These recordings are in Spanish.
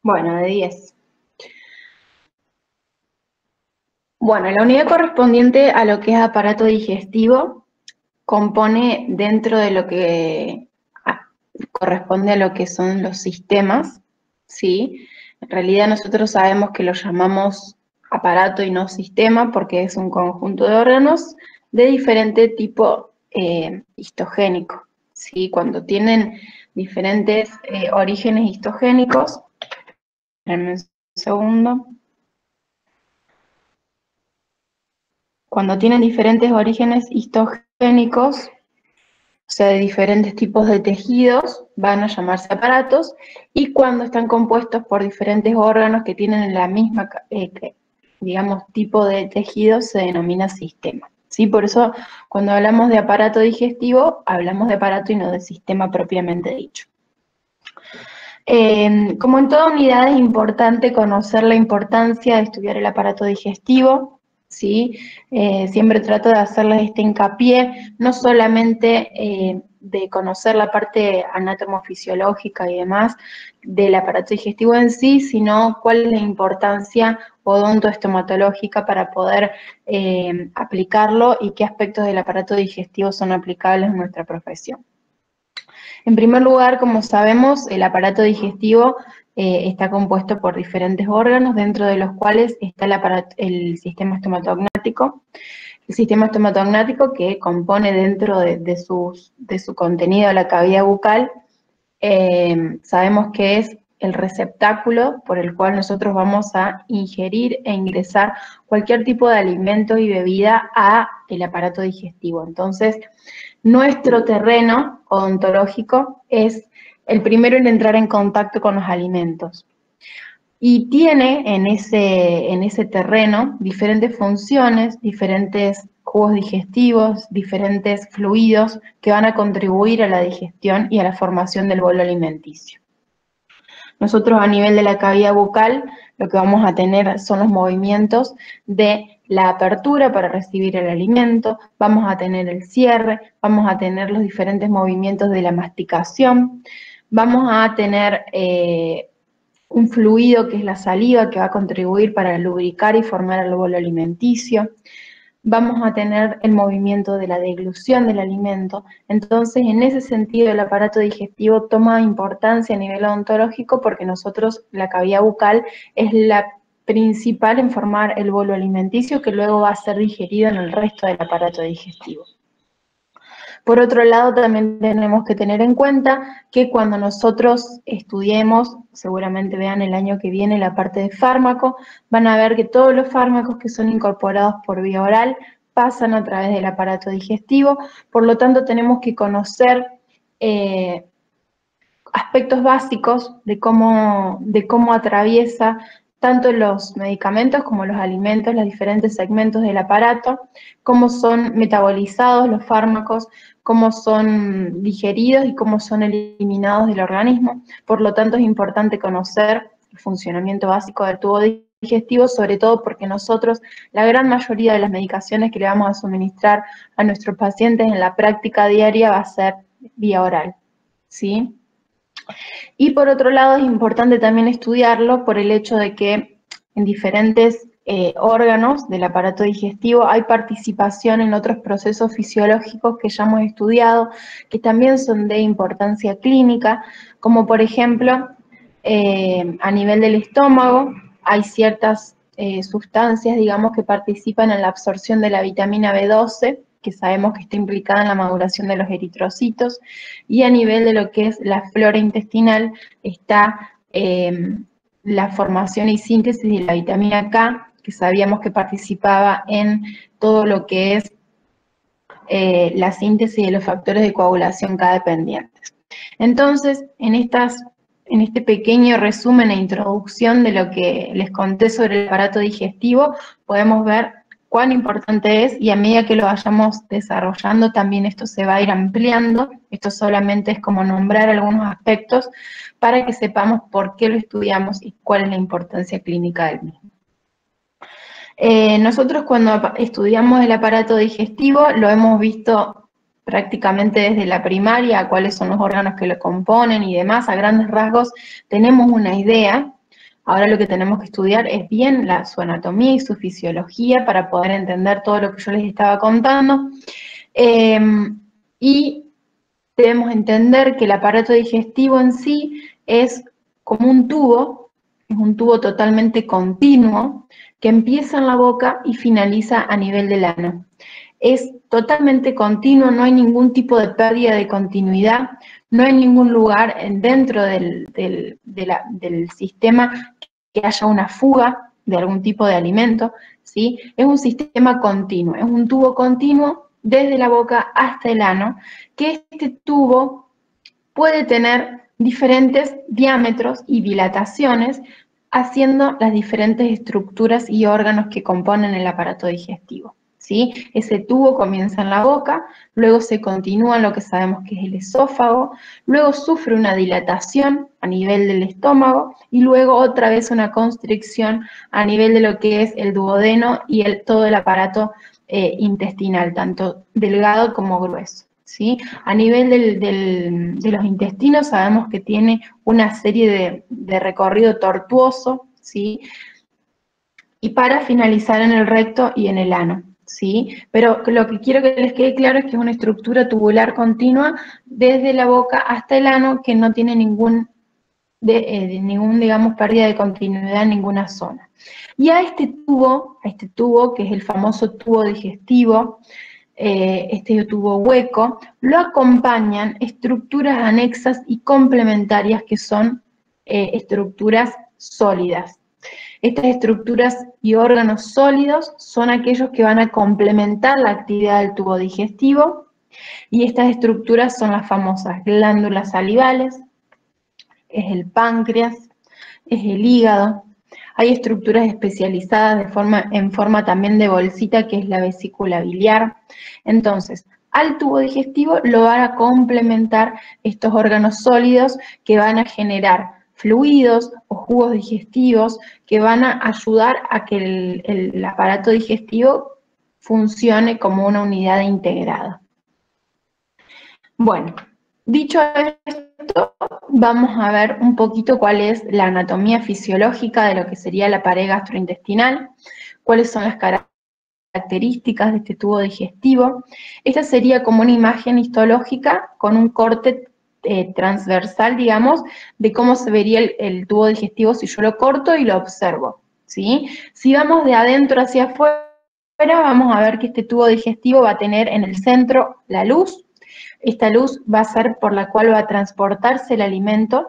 Bueno, de 10. Bueno, la unidad correspondiente a lo que es aparato digestivo compone dentro de lo que corresponde a lo que son los sistemas, ¿sí? En realidad nosotros sabemos que lo llamamos aparato y no sistema porque es un conjunto de órganos de diferente tipo histogénico, ¿sí? Cuando tienen diferentes orígenes histogénicos, espérenme un segundo. Cuando tienen diferentes orígenes histogénicos, o sea, de diferentes tipos de tejidos, van a llamarse aparatos, y cuando están compuestos por diferentes órganos que tienen la misma, digamos, tipo de tejido, se denomina sistema. ¿Sí? Por eso, cuando hablamos de aparato digestivo, hablamos de aparato y no de sistema propiamente dicho. Como en toda unidad es importante conocer la importancia de estudiar el aparato digestivo, ¿sí? Siempre trato de hacerles este hincapié, no solamente de conocer la parte anatomofisiológica y demás del aparato digestivo en sí, sino cuál es la importancia odontoestomatológica para poder aplicarlo y qué aspectos del aparato digestivo son aplicables en nuestra profesión. En primer lugar, como sabemos, el aparato digestivo está compuesto por diferentes órganos, dentro de los cuales está el sistema estomatognático. El sistema estomatognático, que compone dentro de su contenido la cavidad bucal, sabemos que es el receptáculo por el cual nosotros vamos a ingerir e ingresar cualquier tipo de alimento y bebida a el aparato digestivo. Entonces, nuestro terreno odontológico es el primero en entrar en contacto con los alimentos. Y tiene en ese terreno diferentes funciones, diferentes jugos digestivos, diferentes fluidos que van a contribuir a la digestión y a la formación del bolo alimenticio. Nosotros a nivel de la cavidad bucal lo que vamos a tener son los movimientos de la apertura para recibir el alimento, vamos a tener el cierre, vamos a tener los diferentes movimientos de la masticación, vamos a tener un fluido que es la saliva que va a contribuir para lubricar y formar el bolo alimenticio. Vamos a tener el movimiento de la deglución del alimento. Entonces, en ese sentido, el aparato digestivo toma importancia a nivel odontológico porque nosotros, la cavidad bucal, es la principal en formar el bolo alimenticio que luego va a ser digerido en el resto del aparato digestivo. Por otro lado, también tenemos que tener en cuenta que cuando nosotros estudiemos, seguramente vean el año que viene la parte de fármaco, van a ver que todos los fármacos que son incorporados por vía oral pasan a través del aparato digestivo, por lo tanto tenemos que conocer aspectos básicos de cómo atraviesa tanto los medicamentos como los alimentos, los diferentes segmentos del aparato, cómo son metabolizados los fármacos, cómo son digeridos y cómo son eliminados del organismo. Por lo tanto, es importante conocer el funcionamiento básico del tubo digestivo, sobre todo porque nosotros, la gran mayoría de las medicaciones que le vamos a suministrar a nuestros pacientes en la práctica diaria va a ser vía oral, ¿sí? Y por otro lado es importante también estudiarlo por el hecho de que en diferentes órganos del aparato digestivo hay participación en otros procesos fisiológicos que ya hemos estudiado, que también son de importancia clínica, como por ejemplo a nivel del estómago hay ciertas sustancias, digamos, que participan en la absorción de la vitamina B12, que sabemos que está implicada en la maduración de los eritrocitos, y a nivel de lo que es la flora intestinal está la formación y síntesis de la vitamina K, que sabíamos que participaba en todo lo que es la síntesis de los factores de coagulación K dependientes. Entonces, en este pequeño resumen e introducción de lo que les conté sobre el aparato digestivo, podemos ver cuán importante es, y a medida que lo vayamos desarrollando también esto se va a ir ampliando. Esto solamente es como nombrar algunos aspectos para que sepamos por qué lo estudiamos y cuál es la importancia clínica del mismo. Nosotros cuando estudiamos el aparato digestivo lo hemos visto prácticamente desde la primaria a cuáles son los órganos que lo componen y demás, a grandes rasgos tenemos una idea. Ahora lo que tenemos que estudiar es bien su anatomía y su fisiología para poder entender todo lo que yo les estaba contando. Y debemos entender que el aparato digestivo en sí es como un tubo, es un tubo totalmente continuo que empieza en la boca y finaliza a nivel del ano. Es totalmente continuo, no hay ningún tipo de pérdida de continuidad, no hay ningún lugar dentro del sistema que haya una fuga de algún tipo de alimento, ¿sí? Es un sistema continuo, es un tubo continuo desde la boca hasta el ano, que este tubo puede tener diferentes diámetros y dilataciones, haciendo las diferentes estructuras y órganos que componen el aparato digestivo, ¿sí? Ese tubo comienza en la boca, luego se continúa en lo que sabemos que es el esófago, luego sufre una dilatación a nivel del estómago y luego otra vez una constricción a nivel de lo que es el duodeno y todo el aparato intestinal, tanto delgado como grueso, ¿sí? A nivel de los intestinos sabemos que tiene una serie de recorrido tortuoso, ¿sí? Y para finalizar en el recto y en el ano, ¿sí? Pero lo que quiero que les quede claro es que es una estructura tubular continua desde la boca hasta el ano que no tiene ningún, digamos, pérdida de continuidad en ninguna zona. Y a este tubo, que es el famoso tubo digestivo, este tubo hueco, lo acompañan estructuras anexas y complementarias que son estructuras sólidas. Estas estructuras y órganos sólidos son aquellos que van a complementar la actividad del tubo digestivo, y estas estructuras son las famosas glándulas salivales, es el páncreas, es el hígado. Hay estructuras especializadas en forma también de bolsita, que es la vesícula biliar. Entonces, al tubo digestivo lo van a complementar estos órganos sólidos que van a generar fluidos o jugos digestivos que van a ayudar a que el aparato digestivo funcione como una unidad integrada. Bueno, dicho esto, vamos a ver un poquito cuál es la anatomía fisiológica de lo que sería la pared gastrointestinal, cuáles son las características de este tubo digestivo. Esta sería como una imagen histológica con un corte transversal, digamos, de cómo se vería el tubo digestivo si yo lo corto y lo observo, ¿sí? Si vamos de adentro hacia afuera, vamos a ver que este tubo digestivo va a tener en el centro la luz. Esta luz va a ser por la cual va a transportarse el alimento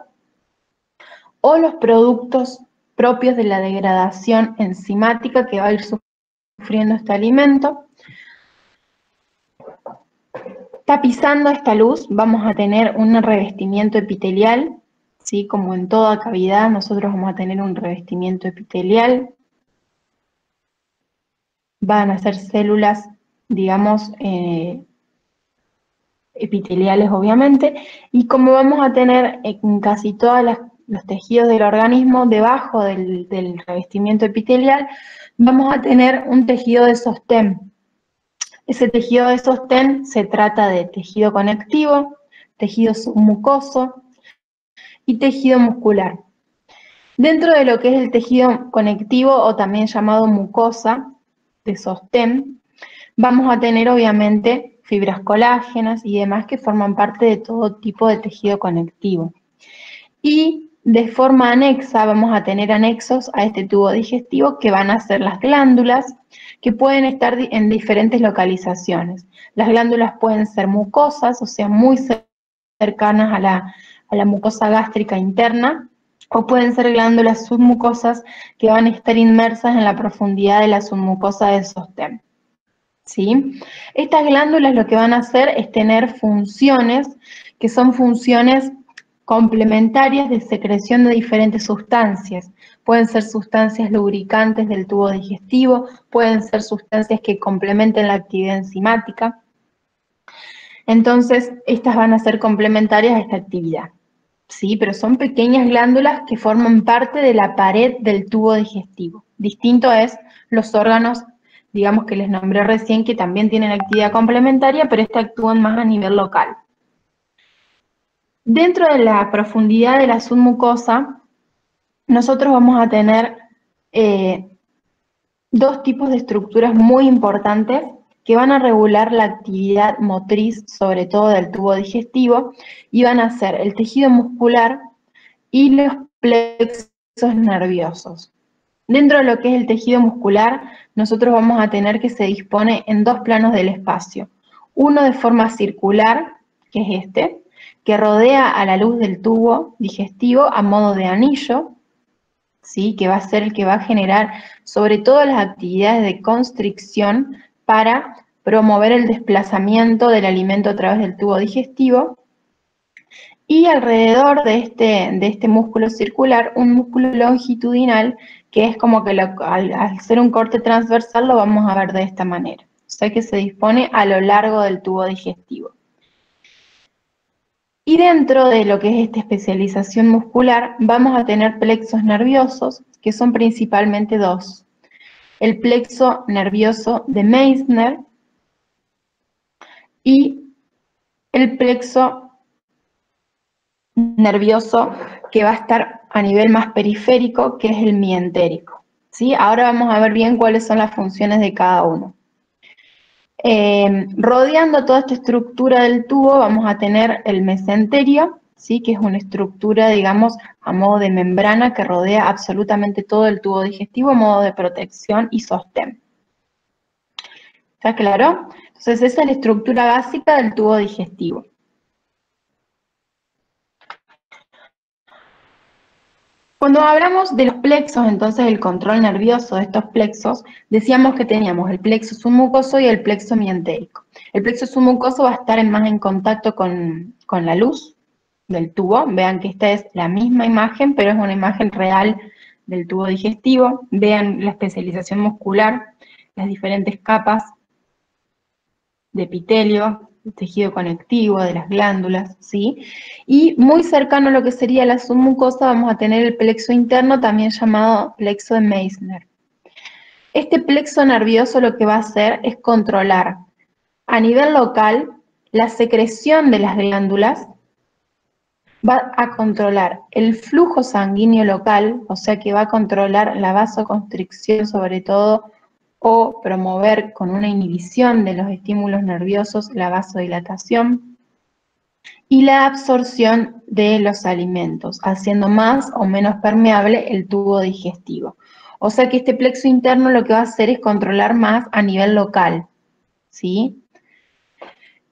o los productos propios de la degradación enzimática que va a ir sufriendo este alimento. Tapizando esta luz vamos a tener un revestimiento epitelial, ¿sí? Como en toda cavidad nosotros vamos a tener un revestimiento epitelial. Van a ser células, digamos, epiteliales obviamente, y como vamos a tener en casi todos los tejidos del organismo, debajo del revestimiento epitelial, vamos a tener un tejido de sostén. Ese tejido de sostén se trata de tejido conectivo, tejido submucoso y tejido muscular. Dentro de lo que es el tejido conectivo, o también llamado mucosa de sostén, vamos a tener obviamente fibras colágenas y demás que forman parte de todo tipo de tejido conectivo. Y de forma anexa vamos a tener anexos a este tubo digestivo que van a ser las glándulas, que pueden estar en diferentes localizaciones. Las glándulas pueden ser mucosas, o sea, muy cercanas a la mucosa gástrica interna, o pueden ser glándulas submucosas que van a estar inmersas en la profundidad de la submucosa de sostén, ¿sí? Estas glándulas lo que van a hacer es tener funciones que son funciones complementarias de secreción de diferentes sustancias. Pueden ser sustancias lubricantes del tubo digestivo, pueden ser sustancias que complementen la actividad enzimática. Entonces, estas van a ser complementarias a esta actividad, ¿sí? Pero son pequeñas glándulas que forman parte de la pared del tubo digestivo. Distinto es los órganos digamos que les nombré recién, que también tienen actividad complementaria, pero esta actúan más a nivel local. Dentro de la profundidad de la submucosa, nosotros vamos a tener dos tipos de estructuras muy importantes que van a regular la actividad motriz, sobre todo del tubo digestivo, y van a ser el tejido muscular y los plexos nerviosos. Dentro de lo que es el tejido muscular, nosotros vamos a tener que se dispone en dos planos del espacio. Uno de forma circular, que es este, que rodea a la luz del tubo digestivo a modo de anillo, ¿sí? Que va a ser el que va a generar sobre todo las actividades de constricción para promover el desplazamiento del alimento a través del tubo digestivo. Y alrededor de este músculo circular, un músculo longitudinal, que es como que al hacer un corte transversal lo vamos a ver de esta manera. O sea que se dispone a lo largo del tubo digestivo. Y dentro de lo que es esta especialización muscular, vamos a tener plexos nerviosos, que son principalmente dos. El plexo nervioso de Meissner y el plexo nervioso que va a estar a nivel más periférico, que es el mientérico, ¿sí? Ahora vamos a ver bien cuáles son las funciones de cada uno. Rodeando toda esta estructura del tubo vamos a tener el mesenterio, ¿sí? Que es una estructura, digamos, a modo de membrana que rodea absolutamente todo el tubo digestivo, a modo de protección y sostén. ¿Está claro? Entonces esa es la estructura básica del tubo digestivo. Cuando hablamos de los plexos, entonces el control nervioso de estos plexos, decíamos que teníamos el plexo submucoso y el plexo mientérico. El plexo submucoso va a estar más en contacto con la luz del tubo. Vean que esta es la misma imagen, pero es una imagen real del tubo digestivo. Vean la especialización muscular, las diferentes capas de epitelio, el tejido conectivo, de las glándulas, ¿sí? Y muy cercano a lo que sería la submucosa vamos a tener el plexo interno, también llamado plexo de Meissner. Este plexo nervioso lo que va a hacer es controlar a nivel local la secreción de las glándulas, va a controlar el flujo sanguíneo local, o sea que va a controlar la vasoconstricción sobre todo, o promover con una inhibición de los estímulos nerviosos la vasodilatación, y la absorción de los alimentos, haciendo más o menos permeable el tubo digestivo. O sea que este plexo interno lo que va a hacer es controlar más a nivel local, ¿sí?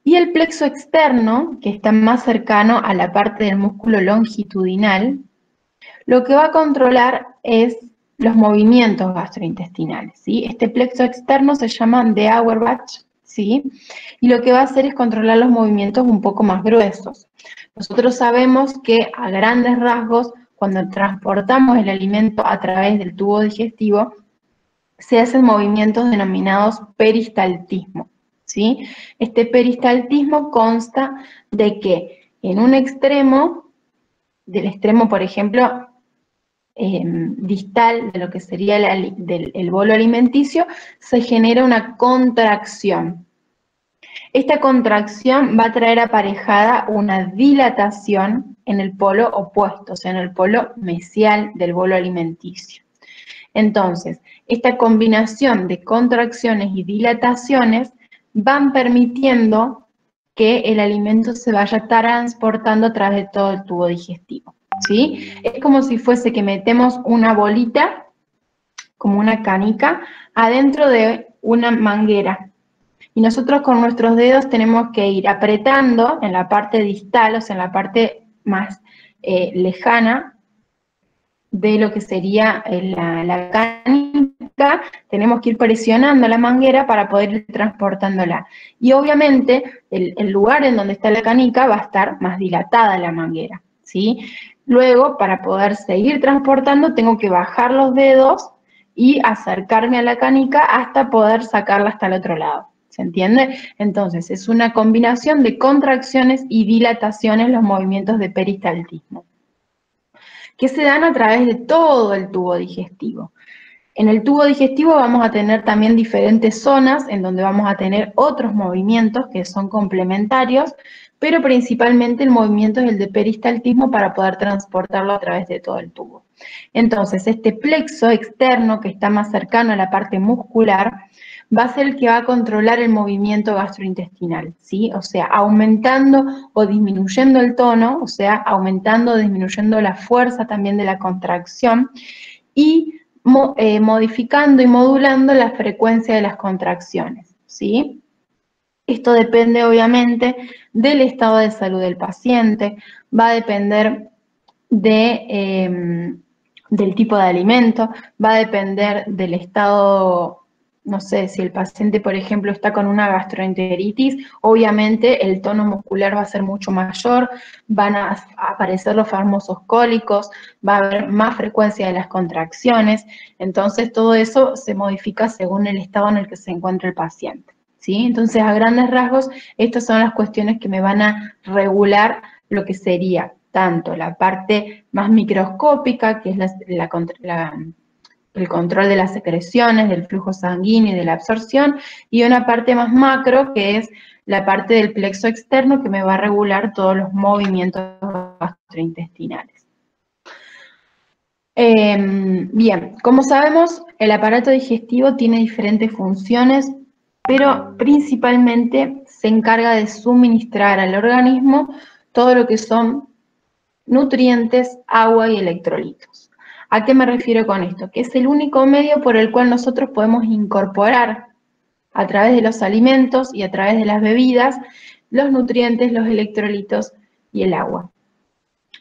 Y el plexo externo, que está más cercano a la parte del músculo longitudinal, lo que va a controlar es los movimientos gastrointestinales, ¿sí? Este plexo externo se llama de Auerbach, ¿sí? Y lo que va a hacer es controlar los movimientos un poco más gruesos. Nosotros sabemos que a grandes rasgos, cuando transportamos el alimento a través del tubo digestivo, se hacen movimientos denominados peristaltismo, ¿sí? Este peristaltismo consta de que en un extremo, del extremo, por ejemplo, distal de lo que sería el bolo alimenticio, se genera una contracción. Esta contracción va a traer aparejada una dilatación en el polo opuesto, o sea, en el polo mesial del bolo alimenticio. Entonces, esta combinación de contracciones y dilataciones van permitiendo que el alimento se vaya transportando a través de todo el tubo digestivo, ¿sí? Es como si fuese que metemos una bolita, como una canica, adentro de una manguera. Y nosotros con nuestros dedos tenemos que ir apretando en la parte distal, o sea, en la parte más lejana de lo que sería la canica, tenemos que ir presionando la manguera para poder ir transportándola. Y obviamente el lugar en donde está la canica va a estar más dilatada la manguera, ¿sí? Luego, para poder seguir transportando, tengo que bajar los dedos y acercarme a la canica hasta poder sacarla hasta el otro lado. ¿Se entiende? Entonces, es una combinación de contracciones y dilataciones los movimientos de peristaltismo, que se dan a través de todo el tubo digestivo. En el tubo digestivo vamos a tener también diferentes zonas en donde vamos a tener otros movimientos que son complementarios, pero principalmente el movimiento es el de peristaltismo para poder transportarlo a través de todo el tubo. Entonces, este plexo externo que está más cercano a la parte muscular va a ser el que va a controlar el movimiento gastrointestinal, ¿sí? O sea, aumentando o disminuyendo el tono, o sea, aumentando o disminuyendo la fuerza también de la contracción y modificando y modulando la frecuencia de las contracciones, ¿sí? Esto depende obviamente del estado de salud del paciente, va a depender del tipo de alimento, va a depender del estado, no sé, si el paciente, por ejemplo, está con una gastroenteritis, obviamente el tono muscular va a ser mucho mayor, van a aparecer los famosos cólicos, va a haber más frecuencia de las contracciones, entonces todo eso se modifica según el estado en el que se encuentra el paciente, ¿sí? Entonces, a grandes rasgos, estas son las cuestiones que me van a regular lo que sería tanto la parte más microscópica, que es el control de las secreciones, del flujo sanguíneo y de la absorción, y una parte más macro, que es la parte del plexo externo, que me va a regular todos los movimientos gastrointestinales. Bien, como sabemos, el aparato digestivo tiene diferentes funciones, pero principalmente se encarga de suministrar al organismo todo lo que son nutrientes, agua y electrolitos. ¿A qué me refiero con esto? Que es el único medio por el cual nosotros podemos incorporar a través de los alimentos y a través de las bebidas los nutrientes, los electrolitos y el agua.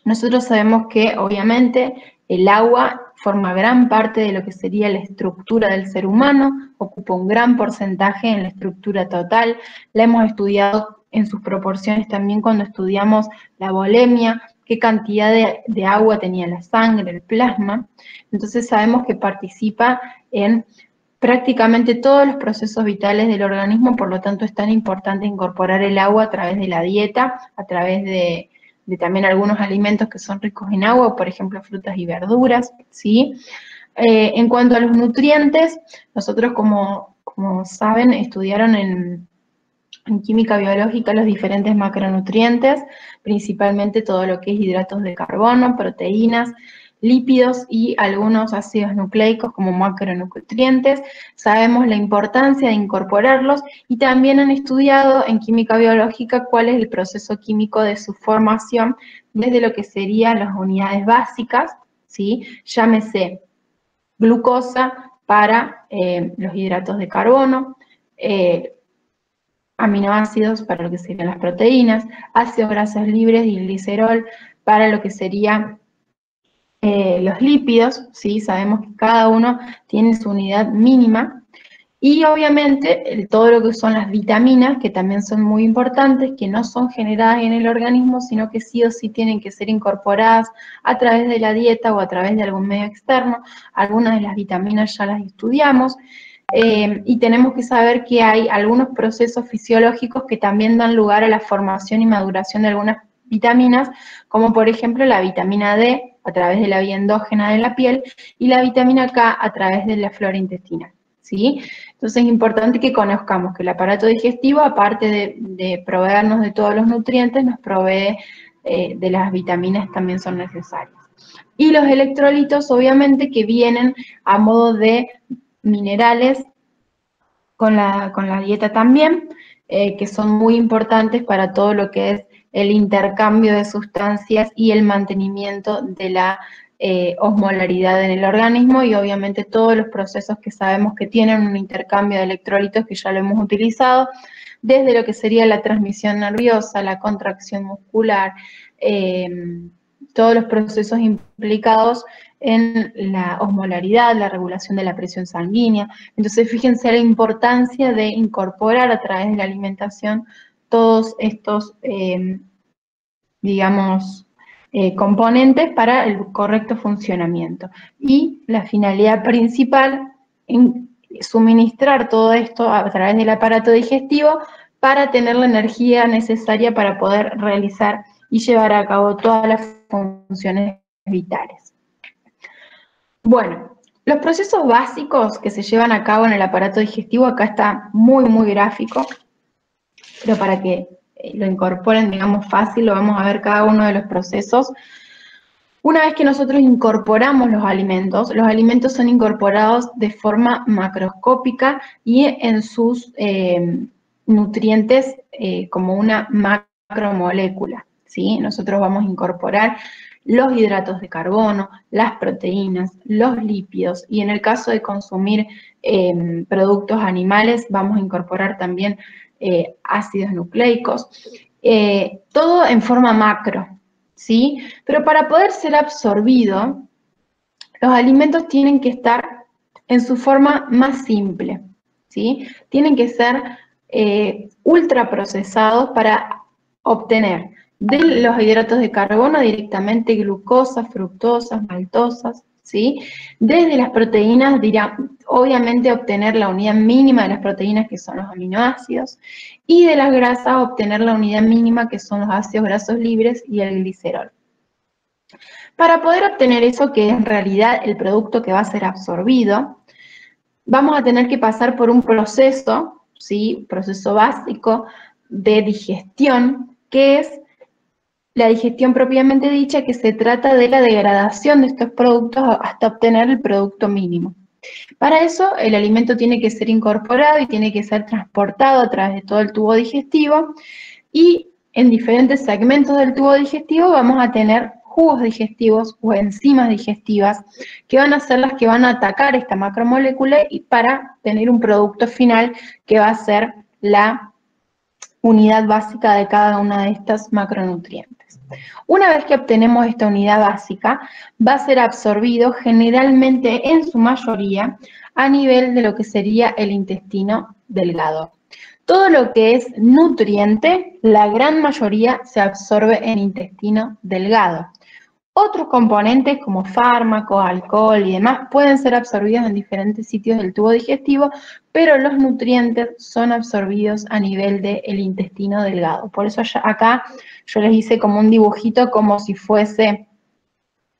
Nosotros sabemos que obviamente el agua forma gran parte de lo que sería la estructura del ser humano, ocupa un gran porcentaje en la estructura total, la hemos estudiado en sus proporciones también cuando estudiamos la bulimia, qué cantidad de agua tenía la sangre, el plasma, entonces sabemos que participa en prácticamente todos los procesos vitales del organismo, por lo tanto es tan importante incorporar el agua a través de la dieta, a través de también algunos alimentos que son ricos en agua, por ejemplo frutas y verduras, ¿sí? En cuanto a los nutrientes, nosotros como saben, estudiaron en química biológica los diferentes macronutrientes, principalmente todo lo que es hidratos de carbono, proteínas, lípidos y algunos ácidos nucleicos como macronutrientes. Sabemos la importancia de incorporarlos y también han estudiado en química biológica cuál es el proceso químico de su formación desde lo que serían las unidades básicas, ¿sí? Llámese glucosa para los hidratos de carbono, aminoácidos para lo que serían las proteínas, ácidos grasos libres y glicerol para lo que serían los lípidos, ¿sí? Sabemos que cada uno tiene su unidad mínima, y obviamente todo lo que son las vitaminas, que también son muy importantes, que no son generadas en el organismo, sino que sí o sí tienen que ser incorporadas a través de la dieta o a través de algún medio externo. Algunas de las vitaminas ya las estudiamos, y tenemos que saber que hay algunos procesos fisiológicos que también dan lugar a la formación y maduración de algunas vitaminas, como por ejemplo la vitamina D a través de la vía endógena de la piel y la vitamina K a través de la flora intestinal, ¿sí? Entonces es importante que conozcamos que el aparato digestivo, aparte de proveernos de todos los nutrientes, nos provee de las vitaminas que también son necesarias. Y los electrolitos, obviamente, que vienen a modo de minerales con la dieta también, que son muy importantes para todo lo que es el intercambio de sustancias y el mantenimiento de la osmolaridad en el organismo, y obviamente todos los procesos que sabemos que tienen un intercambio de electrolitos, que ya lo hemos utilizado, desde lo que sería la transmisión nerviosa, la contracción muscular, todos los procesos implicados en la osmolaridad, la regulación de la presión sanguínea. Entonces, fíjense la importancia de incorporar a través de la alimentación todos estos, digamos, componentes para el correcto funcionamiento. Y la finalidad principal en suministrar todo esto a través del aparato digestivo para tener la energía necesaria para poder realizar y llevar a cabo todas las funciones vitales. Bueno, Los procesos básicos que se llevan a cabo en el aparato digestivo, acá está muy, muy gráfico, pero para que lo incorporen, digamos, fácil, lo vamos a ver cada uno de los procesos. Una vez que nosotros incorporamos los alimentos son incorporados de forma macroscópica y en sus nutrientes como una macromolécula, ¿sí? Nosotros vamos a incorporar los hidratos de carbono, las proteínas, los lípidos, y en el caso de consumir productos animales vamos a incorporar también ácidos nucleicos, todo en forma macro, ¿sí? Pero para poder ser absorbido, los alimentos tienen que estar en su forma más simple, ¿sí? Tienen que ser ultraprocesados para obtener de los hidratos de carbono directamente glucosa, fructosas, maltosas, ¿sí? Desde las proteínas, obviamente obtener la unidad mínima de las proteínas, que son los aminoácidos, y de las grasas obtener la unidad mínima, que son los ácidos grasos libres y el glicerol. Para poder obtener eso, que es en realidad el producto que va a ser absorbido, vamos a tener que pasar por un proceso, ¿sí? Proceso básico de digestión, que es la digestión propiamente dicha, que se trata de la degradación de estos productos hasta obtener el producto mínimo. Para eso, el alimento tiene que ser incorporado y tiene que ser transportado a través de todo el tubo digestivo, y en diferentes segmentos del tubo digestivo vamos a tener jugos digestivos o enzimas digestivas que van a ser las que van a atacar esta macromolécula y para tener un producto final que va a ser la unidad básica de cada una de estas macronutrientes. Una vez que obtenemos esta unidad básica, va a ser absorbido generalmente en su mayoría a nivel de lo que sería el intestino delgado. Todo lo que es nutriente, la gran mayoría se absorbe en intestino delgado. Otros componentes como fármacos, alcohol y demás pueden ser absorbidos en diferentes sitios del tubo digestivo, pero los nutrientes son absorbidos a nivel del intestino delgado. Por eso acá yo les hice como un dibujito como si fuese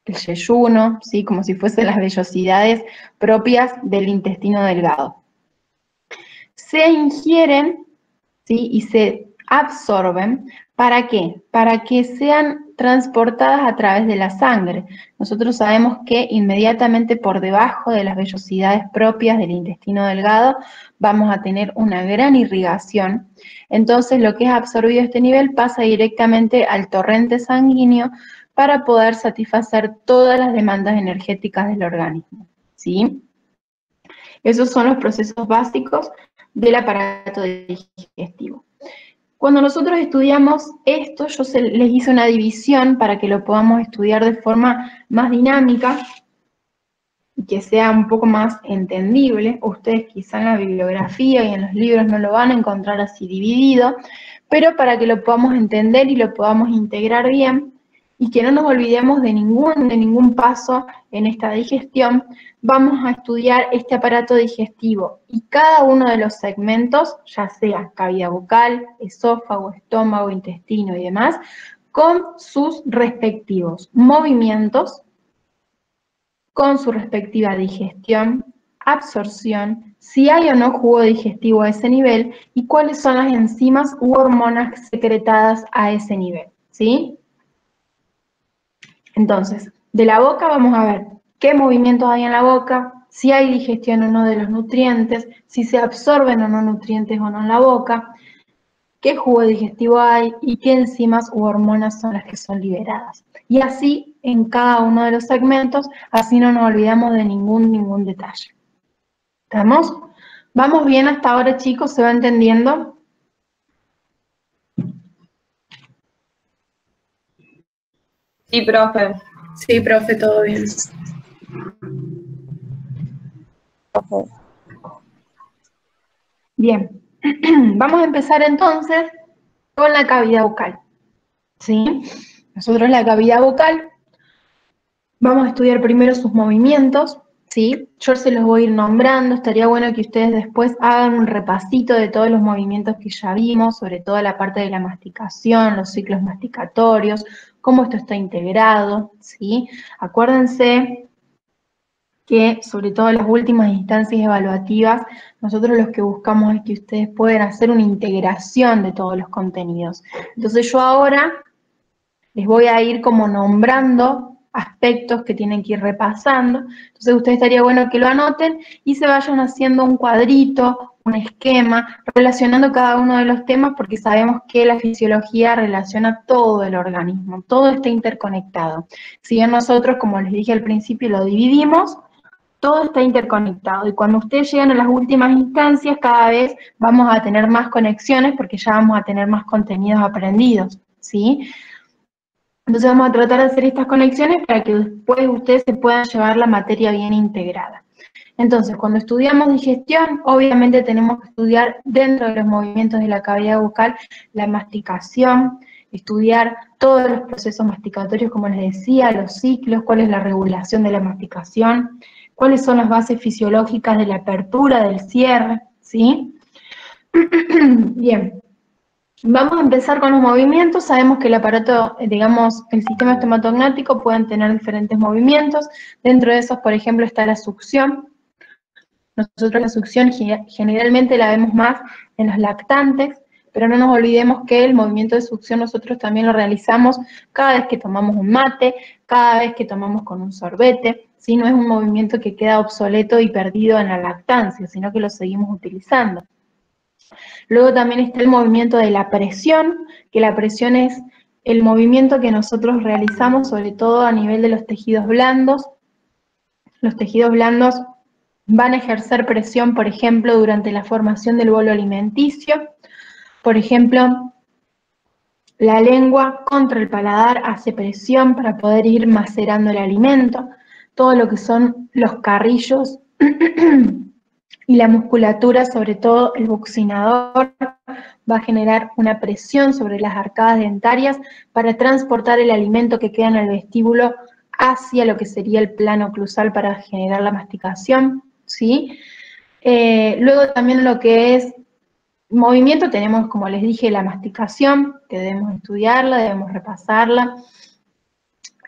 el yeyuno, ¿sí? Como si fuesen las vellosidades propias del intestino delgado. Se ingieren, ¿sí? Y se absorben. ¿Para qué? Para que sean transportadas a través de la sangre. Nosotros sabemos que inmediatamente por debajo de las vellosidades propias del intestino delgado vamos a tener una gran irrigación. Entonces lo que es absorbido a este nivel pasa directamente al torrente sanguíneo para poder satisfacer todas las demandas energéticas del organismo, ¿sí? Esos son los procesos básicos del aparato digestivo. Cuando nosotros estudiamos esto, yo les hice una división para que lo podamos estudiar de forma más dinámica y que sea un poco más entendible. Ustedes quizá en la bibliografía y en los libros no lo van a encontrar así dividido, pero para que lo podamos entender y lo podamos integrar bien, y que no nos olvidemos de ningún paso en esta digestión, vamos a estudiar este aparato digestivo y cada uno de los segmentos, ya sea cavidad bucal, esófago, estómago, intestino y demás, con sus respectivos movimientos, con su respectiva digestión, absorción, si hay o no jugo digestivo a ese nivel y cuáles son las enzimas u hormonas secretadas a ese nivel, ¿sí? Entonces, de la boca vamos a ver qué movimientos hay en la boca, si hay digestión o no de los nutrientes, si se absorben o no nutrientes o no en la boca, qué jugo digestivo hay y qué enzimas u hormonas son las que son liberadas. Y así en cada uno de los segmentos, así no nos olvidamos de ningún detalle. ¿Estamos? ¿Vamos bien hasta ahora, chicos? ¿Se va entendiendo? Sí, profe. Sí, profe, todo bien. Bien. Vamos a empezar entonces con la cavidad bucal. ¿Sí? Nosotros la cavidad bucal vamos a estudiar primero sus movimientos, ¿sí? Yo se los voy a ir nombrando, estaría bueno que ustedes después hagan un repasito de todos los movimientos que ya vimos, sobre todo la parte de la masticación, los ciclos masticatorios, cómo esto está integrado, ¿sí? Acuérdense que sobre todo en las últimas instancias evaluativas, nosotros lo que buscamos es que ustedes puedan hacer una integración de todos los contenidos. Entonces yo ahora les voy a ir como nombrando aspectos que tienen que ir repasando. Entonces ustedes estaría bueno que lo anoten y se vayan haciendo un cuadrito, un esquema, relacionando cada uno de los temas, porque sabemos que la fisiología relaciona todo el organismo, todo está interconectado. Si bien nosotros, como les dije al principio, lo dividimos, todo está interconectado y cuando ustedes llegan a las últimas instancias, cada vez vamos a tener más conexiones porque ya vamos a tener más contenidos aprendidos, ¿sí? Entonces vamos a tratar de hacer estas conexiones para que después ustedes se puedan llevar la materia bien integrada. Entonces, cuando estudiamos digestión, obviamente tenemos que estudiar dentro de los movimientos de la cavidad bucal la masticación, estudiar todos los procesos masticatorios, como les decía, los ciclos, cuál es la regulación de la masticación, cuáles son las bases fisiológicas de la apertura, del cierre, ¿sí? Bien. Vamos a empezar con los movimientos. Sabemos que el aparato, digamos, el sistema estomatognático pueden tener diferentes movimientos. Dentro de esos, por ejemplo, está la succión. Nosotros la succión generalmente la vemos más en los lactantes, pero no nos olvidemos que el movimiento de succión nosotros también lo realizamos cada vez que tomamos un mate, cada vez que tomamos con un sorbete, ¿sí? No es un movimiento que queda obsoleto y perdido en la lactancia, sino que lo seguimos utilizando. Luego también está el movimiento de la presión, que la presión es el movimiento que nosotros realizamos sobre todo a nivel de los tejidos blandos. Los tejidos blandos van a ejercer presión, por ejemplo, durante la formación del bolo alimenticio. Por ejemplo, la lengua contra el paladar hace presión para poder ir macerando el alimento. Todo lo que son los carrillos y la musculatura, sobre todo el buccinador, va a generar una presión sobre las arcadas dentarias para transportar el alimento que queda en el vestíbulo hacia lo que sería el plano oclusal para generar la masticación, ¿sí? Luego también lo que es movimiento tenemos, como les dije, la masticación, que debemos estudiarla, debemos repasarla,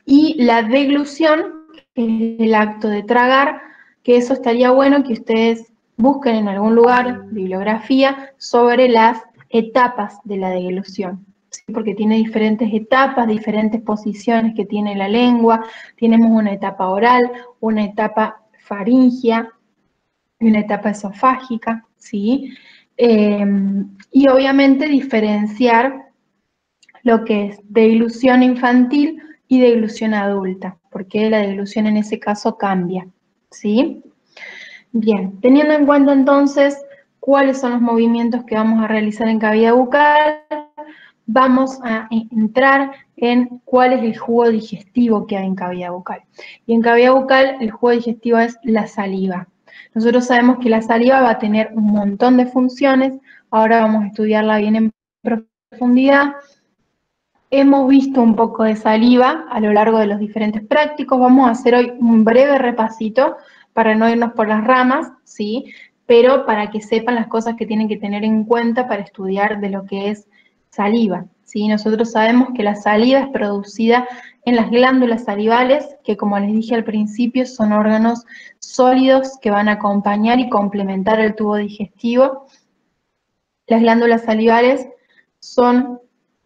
y la deglución, que es el acto de tragar, que eso estaría bueno que ustedes busquen en algún lugar, bibliografía, sobre las etapas de la deglución, ¿sí? Porque tiene diferentes etapas, diferentes posiciones que tiene la lengua. Tenemos una etapa oral, una etapa faríngea y una etapa esofágica, ¿sí? Y obviamente diferenciar lo que es deglución infantil y deglución adulta, porque la deglución en ese caso cambia, ¿sí? Bien, teniendo en cuenta entonces cuáles son los movimientos que vamos a realizar en cavidad bucal, vamos a entrar en cuál es el jugo digestivo que hay en cavidad bucal. Y en cavidad bucal el jugo digestivo es la saliva. Nosotros sabemos que la saliva va a tener un montón de funciones, ahora vamos a estudiarla bien en profundidad. Hemos visto un poco de saliva a lo largo de los diferentes prácticos. Vamos a hacer hoy un breve repasito para no irnos por las ramas, ¿sí? Pero para que sepan las cosas que tienen que tener en cuenta para estudiar de lo que es saliva, ¿sí? Nosotros sabemos que la saliva es producida en las glándulas salivales, que como les dije al principio, son órganos sólidos que van a acompañar y complementar el tubo digestivo. Las glándulas salivales son...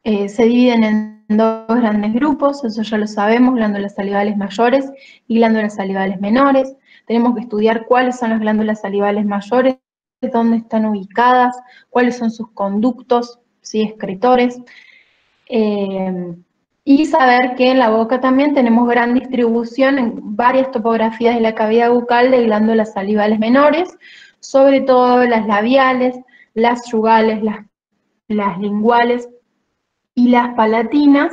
se dividen en dos grandes grupos, eso ya lo sabemos, glándulas salivales mayores y glándulas salivales menores. Tenemos que estudiar cuáles son las glándulas salivales mayores, dónde están ubicadas, cuáles son sus conductos, ¿sí? Excretores, y saber que en la boca también tenemos gran distribución en varias topografías de la cavidad bucal de glándulas salivales menores, sobre todo las labiales, las yugales, las linguales y las palatinas.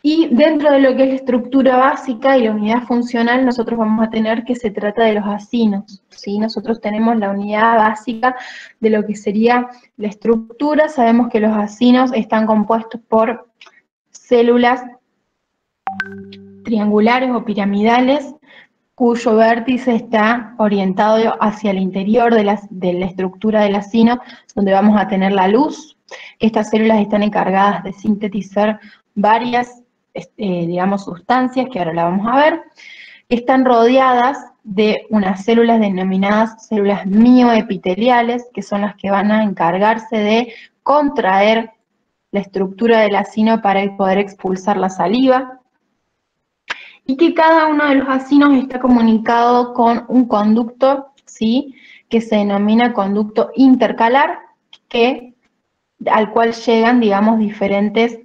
Y dentro de lo que es la estructura básica y la unidad funcional, nosotros vamos a tener que se trata de los acinos, ¿sí? Nosotros tenemos la unidad básica de lo que sería la estructura. Sabemos que los acinos están compuestos por células triangulares o piramidales, cuyo vértice está orientado hacia el interior de la estructura del acino, donde vamos a tener la luz. Estas células están encargadas de sintetizar varias, digamos, sustancias, que ahora la vamos a ver. Están rodeadas de unas células denominadas células mioepiteliales, que son las que van a encargarse de contraer la estructura del acino para poder expulsar la saliva, y que cada uno de los acinos está comunicado con un conducto, ¿sí?, que se denomina conducto intercalar, al cual llegan, digamos, diferentes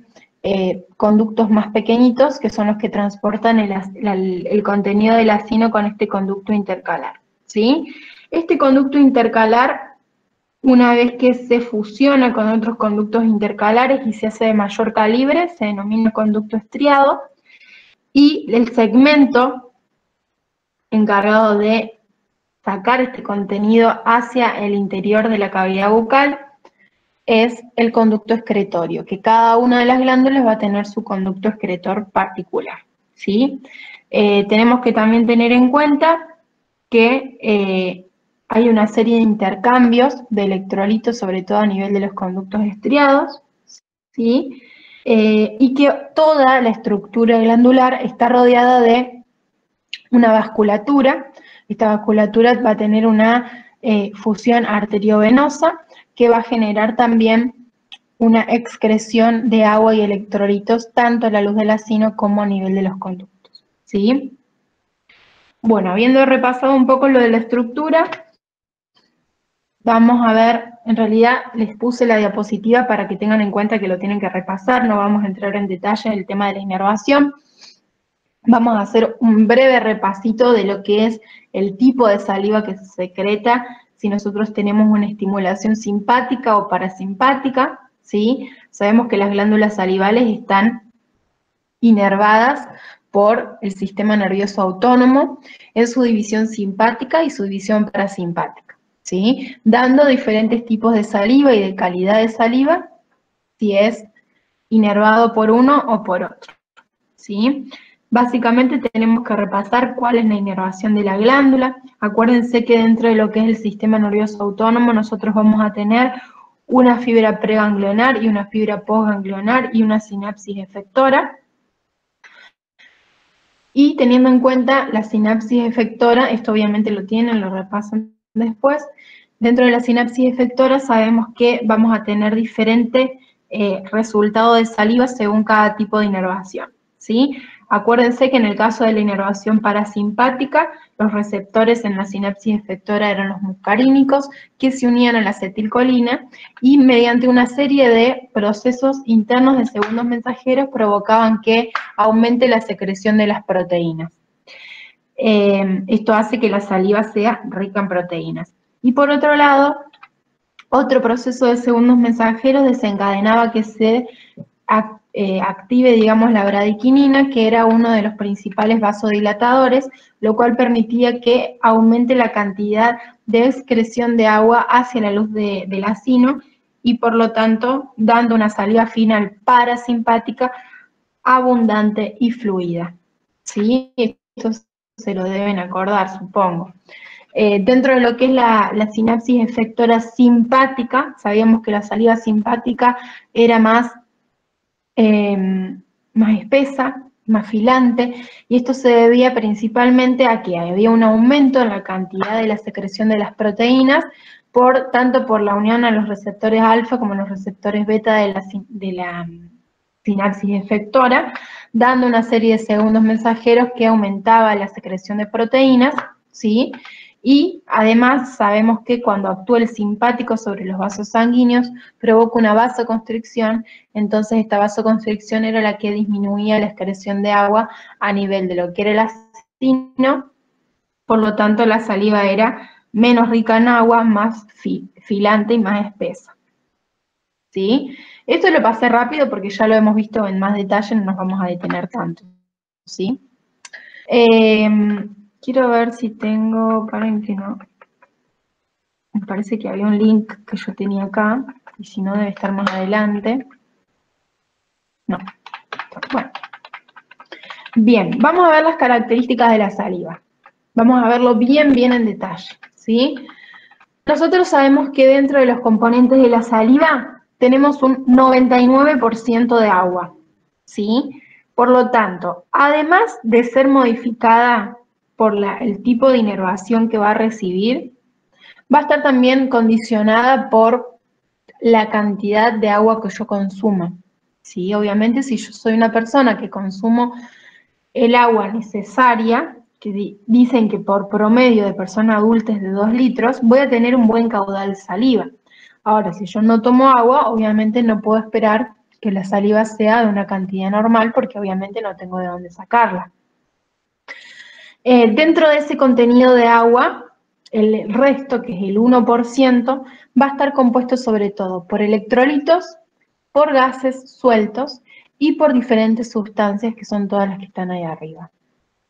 conductos más pequeñitos, que son los que transportan el contenido del acino con este conducto intercalar, ¿sí? Este conducto intercalar, una vez que se fusiona con otros conductos intercalares y se hace de mayor calibre, se denomina conducto estriado, y el segmento encargado de sacar este contenido hacia el interior de la cavidad bucal es el conducto excretorio, que cada una de las glándulas va a tener su conducto excretor particular, ¿sí? Tenemos que también tener en cuenta que hay una serie de intercambios de electrolitos, sobre todo a nivel de los conductos estriados, ¿sí? Y que toda la estructura glandular está rodeada de una vasculatura. Esta vasculatura va a tener una fusión arteriovenosa que va a generar también una excreción de agua y electrolitos tanto a la luz del acino como a nivel de los conductos, ¿sí? Bueno, habiendo repasado un poco lo de la estructura, vamos a ver, en realidad les puse la diapositiva para que tengan en cuenta que lo tienen que repasar, no vamos a entrar en detalle en el tema de la inervación. Vamos a hacer un breve repasito de lo que es el tipo de saliva que se secreta si nosotros tenemos una estimulación simpática o parasimpática, ¿sí? Sabemos que las glándulas salivales están inervadas por el sistema nervioso autónomo en su división simpática y su división parasimpática, ¿sí? Dando diferentes tipos de saliva y de calidad de saliva, si es inervado por uno o por otro, ¿sí? Básicamente tenemos que repasar cuál es la inervación de la glándula. Acuérdense que dentro de lo que es el sistema nervioso autónomo nosotros vamos a tener una fibra preganglionar y una fibra postganglionar y una sinapsis efectora. Y teniendo en cuenta la sinapsis efectora, esto obviamente lo tienen, lo repasan después, dentro de la sinapsis efectora sabemos que vamos a tener diferente resultado de saliva según cada tipo de inervación, ¿sí? Acuérdense que en el caso de la inervación parasimpática, los receptores en la sinapsis efectora eran los muscarínicos que se unían a la acetilcolina y mediante una serie de procesos internos de segundos mensajeros provocaban que aumente la secreción de las proteínas. Esto hace que la saliva sea rica en proteínas. Y por otro lado, otro proceso de segundos mensajeros desencadenaba que se active, digamos, la bradiquinina, que era uno de los principales vasodilatadores, lo cual permitía que aumente la cantidad de excreción de agua hacia la luz del acino y por lo tanto dando una salida final parasimpática abundante y fluida, ¿sí? Esto se lo deben acordar, supongo. Dentro de lo que es la sinapsis efectora simpática, sabíamos que la saliva simpática era más espesa, más filante, y esto se debía principalmente a que había un aumento en la cantidad de la secreción de las proteínas, tanto por la unión a los receptores alfa como a los receptores beta de la sinapsis efectora, dando una serie de segundos mensajeros que aumentaba la secreción de proteínas, ¿sí? Y además sabemos que cuando actúa el simpático sobre los vasos sanguíneos provoca una vasoconstricción, entonces esta vasoconstricción era la que disminuía la excreción de agua a nivel de lo que era el acino, por lo tanto la saliva era menos rica en agua, más filante y más espesa, ¿sí? Esto lo pasé rápido porque ya lo hemos visto en más detalle, no nos vamos a detener tanto, ¿sí? Quiero ver si tengo, paren que no, me parece que había un link que yo tenía acá, y si no debe estar más adelante. No, bueno. Bien, vamos a ver las características de la saliva. Vamos a verlo bien en detalle, ¿sí? Nosotros sabemos que dentro de los componentes de la saliva tenemos un 99% de agua, ¿sí? Por lo tanto, además de ser modificada por el tipo de inervación que va a recibir, va a estar también condicionada por la cantidad de agua que yo consuma. ¿Sí? Obviamente, si yo soy una persona que consumo el agua necesaria, que dicen que por promedio de persona adulta es de 2 litros, voy a tener un buen caudal de saliva. Ahora, si yo no tomo agua, obviamente no puedo esperar que la saliva sea de una cantidad normal, porque obviamente no tengo de dónde sacarla. Dentro de ese contenido de agua, el resto, que es el 1%, va a estar compuesto sobre todo por electrolitos, por gases sueltos y por diferentes sustancias que son todas las que están ahí arriba.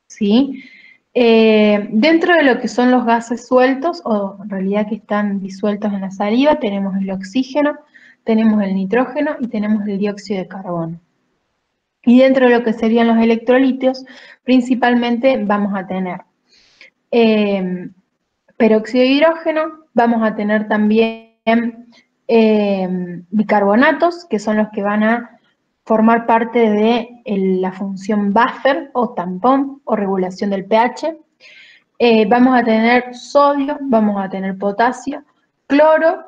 ¿Sí? Dentro de lo que son los gases sueltos, o en realidad que están disueltos en la saliva, tenemos el oxígeno, tenemos el nitrógeno y tenemos el dióxido de carbono. Y dentro de lo que serían los electrolitos, principalmente vamos a tener peróxido de hidrógeno, vamos a tener también bicarbonatos, que son los que van a formar parte de la función buffer o tampón o regulación del pH. Vamos a tener sodio, vamos a tener potasio, cloro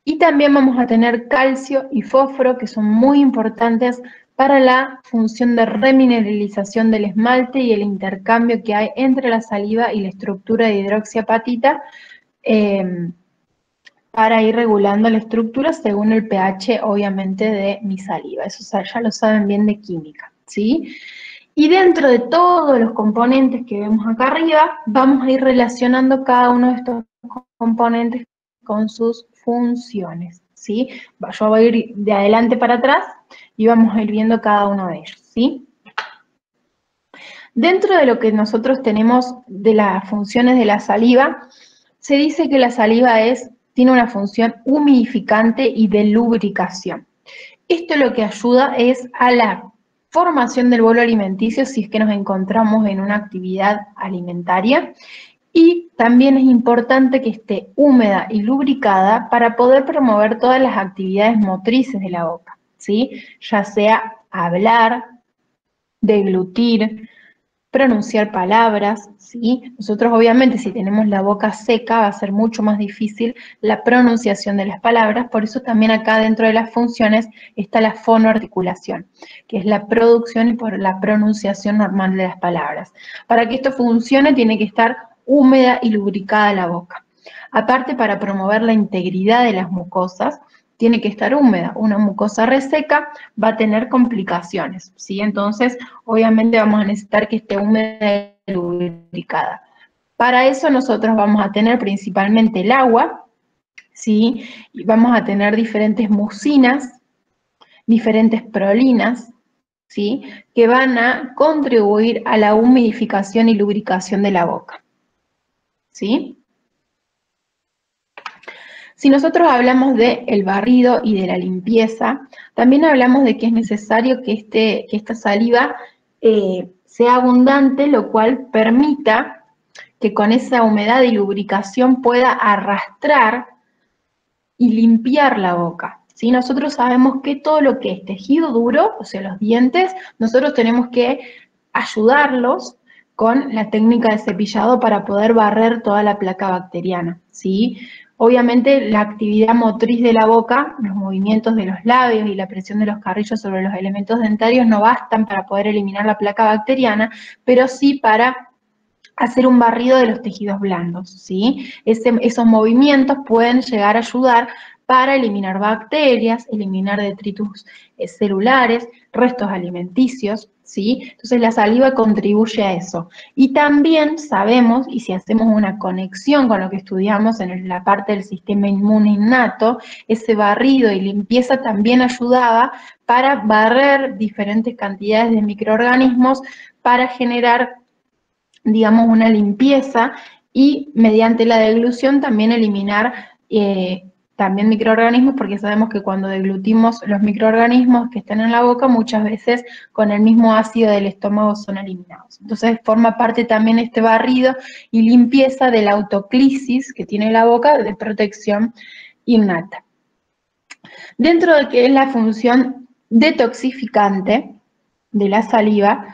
y también vamos a tener calcio y fósforo, que son muy importantes para la función de remineralización del esmalte y el intercambio que hay entre la saliva y la estructura de hidroxiapatita, para ir regulando la estructura según el pH, obviamente, de mi saliva. Eso ya lo saben bien de química, ¿sí? Y dentro de todos los componentes que vemos acá arriba, vamos a ir relacionando cada uno de estos componentes con sus funciones, ¿sí? Yo voy a ir de adelante para atrás y vamos a ir viendo cada uno de ellos, ¿sí? Dentro de lo que nosotros tenemos de las funciones de la saliva, se dice que la saliva tiene una función humidificante y de lubricación. Esto lo que ayuda es a la formación del bolo alimenticio si es que nos encontramos en una actividad alimentaria, y también es importante que esté húmeda y lubricada para poder promover todas las actividades motrices de la boca, ¿sí? Ya sea hablar, deglutir, pronunciar palabras, ¿sí? Nosotros obviamente si tenemos la boca seca va a ser mucho más difícil la pronunciación de las palabras, por eso también acá dentro de las funciones está la fonoarticulación, que es la producción y por la pronunciación normal de las palabras. Para que esto funcione tiene que estar húmeda y lubricada la boca. Aparte, para promover la integridad de las mucosas, tiene que estar húmeda. Una mucosa reseca va a tener complicaciones, ¿sí? Entonces, obviamente vamos a necesitar que esté húmeda y lubricada. Para eso nosotros vamos a tener principalmente el agua, ¿sí? Y vamos a tener diferentes mucinas, diferentes prolinas, ¿sí? Que van a contribuir a la humidificación y lubricación de la boca, ¿sí? Si nosotros hablamos del barrido y de la limpieza, también hablamos de que es necesario que esta saliva sea abundante, lo cual permita que con esa humedad y lubricación pueda arrastrar y limpiar la boca, ¿sí? Nosotros sabemos que todo lo que es tejido duro, o sea, los dientes, nosotros tenemos que ayudarlos con la técnica de cepillado para poder barrer toda la placa bacteriana, ¿sí? Obviamente la actividad motriz de la boca, los movimientos de los labios y la presión de los carrillos sobre los elementos dentarios no bastan para poder eliminar la placa bacteriana, pero sí para hacer un barrido de los tejidos blandos, ¿sí? Esos movimientos pueden llegar a ayudar para eliminar bacterias, eliminar detritus celulares, restos alimenticios, ¿sí? Entonces la saliva contribuye a eso. Y también sabemos, y si hacemos una conexión con lo que estudiamos en la parte del sistema inmune innato, ese barrido y limpieza también ayudaba para barrer diferentes cantidades de microorganismos para generar, digamos, una limpieza y mediante la deglución también eliminar también microorganismos, porque sabemos que cuando deglutimos los microorganismos que están en la boca, muchas veces con el mismo ácido del estómago son eliminados. Entonces forma parte también este barrido y limpieza de la autoclisis que tiene la boca de protección innata. Dentro de que es la función detoxificante de la saliva,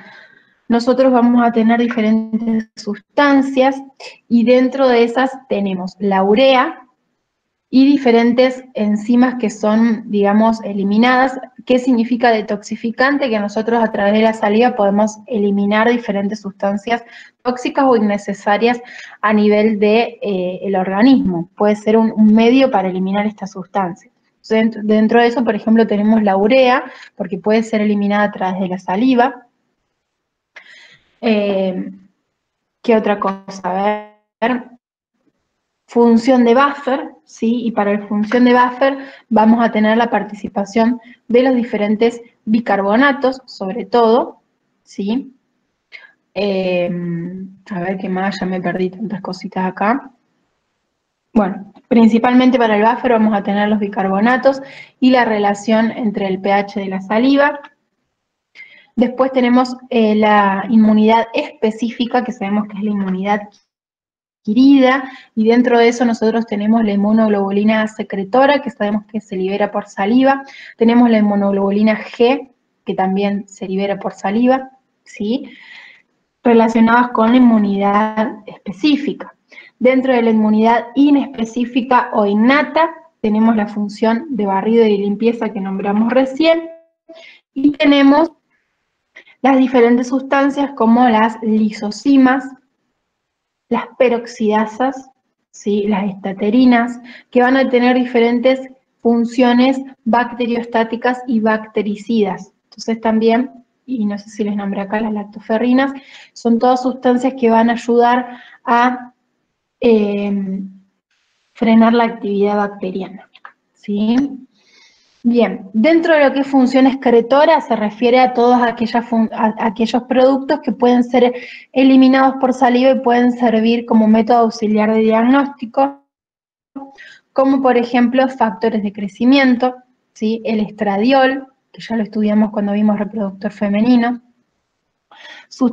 nosotros vamos a tener diferentes sustancias y dentro de esas tenemos la urea y diferentes enzimas que son, digamos, eliminadas. ¿Qué significa detoxificante? Que nosotros a través de la saliva podemos eliminar diferentes sustancias tóxicas o innecesarias a nivel de, el organismo. Puede ser un medio para eliminar estas sustancias. Dentro de eso, por ejemplo, tenemos la urea, porque puede ser eliminada a través de la saliva. ¿Qué otra cosa? A ver. Función de buffer, ¿sí? Y para la función de buffer vamos a tener la participación de los diferentes bicarbonatos, sobre todo, ¿sí? A ver qué más, ya me perdí tantas cositas acá. Bueno, principalmente para el buffer vamos a tener los bicarbonatos y la relación entre el pH de la saliva. Después tenemos la inmunidad específica, que sabemos que es la inmunidad adquirida, y dentro de eso nosotros tenemos la inmunoglobulina secretora, que sabemos que se libera por saliva, tenemos la inmunoglobulina G, que también se libera por saliva, ¿sí? Relacionadas con la inmunidad específica. Dentro de la inmunidad inespecífica o innata, tenemos la función de barrido y limpieza que nombramos recién, y tenemos las diferentes sustancias como las lisocimas, las peroxidasas, ¿sí? Las estaterinas, que van a tener diferentes funciones bacteriostáticas y bactericidas. Entonces también, y no sé si les nombré acá, las lactoferrinas, son todas sustancias que van a ayudar a frenar la actividad bacteriana, ¿sí? Bien, dentro de lo que es función excretora se refiere a todos aquellos productos que pueden ser eliminados por saliva y pueden servir como método auxiliar de diagnóstico, como por ejemplo factores de crecimiento, ¿sí? El estradiol, que ya lo estudiamos cuando vimos reproductor femenino,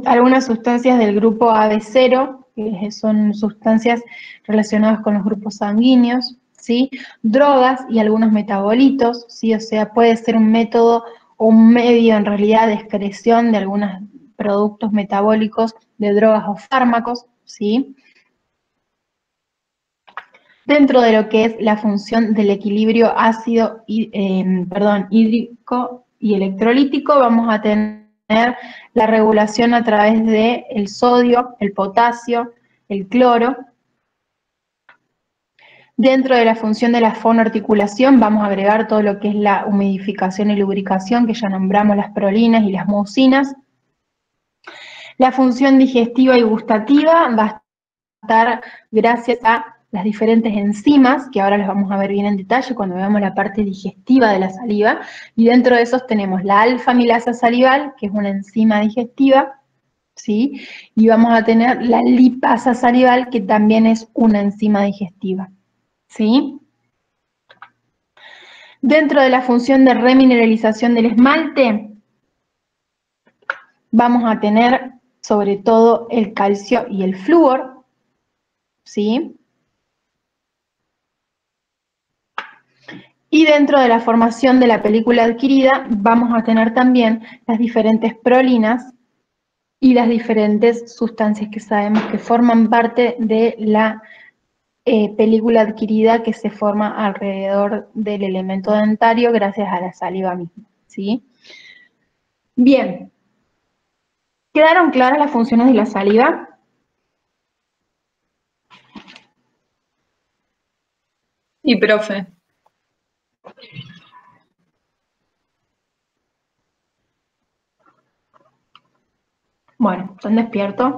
algunas sustancias del grupo AB0, que son sustancias relacionadas con los grupos sanguíneos, ¿sí? Drogas y algunos metabolitos, ¿sí? O sea, puede ser un método o un medio en realidad de excreción de algunos productos metabólicos de drogas o fármacos, ¿sí? Dentro de lo que es la función del equilibrio hídrico y electrolítico, vamos a tener la regulación a través del sodio, el potasio, el cloro. Dentro de la función de la fonoarticulación vamos a agregar todo lo que es la humidificación y lubricación, que ya nombramos las prolinas y las mucinas. La función digestiva y gustativa va a estar gracias a las diferentes enzimas, que ahora las vamos a ver bien en detalle cuando veamos la parte digestiva de la saliva, y dentro de esos tenemos la alfa-amilasa salival, que es una enzima digestiva, ¿sí? Y vamos a tener la lipasa salival, que también es una enzima digestiva, ¿sí? Dentro de la función de remineralización del esmalte, vamos a tener sobre todo el calcio y el flúor, ¿sí? Y dentro de la formación de la película adquirida vamos a tener también las diferentes prolinas y las diferentes sustancias que sabemos que forman parte de la película adquirida que se forma alrededor del elemento dentario gracias a la saliva misma, ¿sí? Bien, ¿quedaron claras las funciones de la saliva? Sí, profe. Bueno, ¿están despiertos?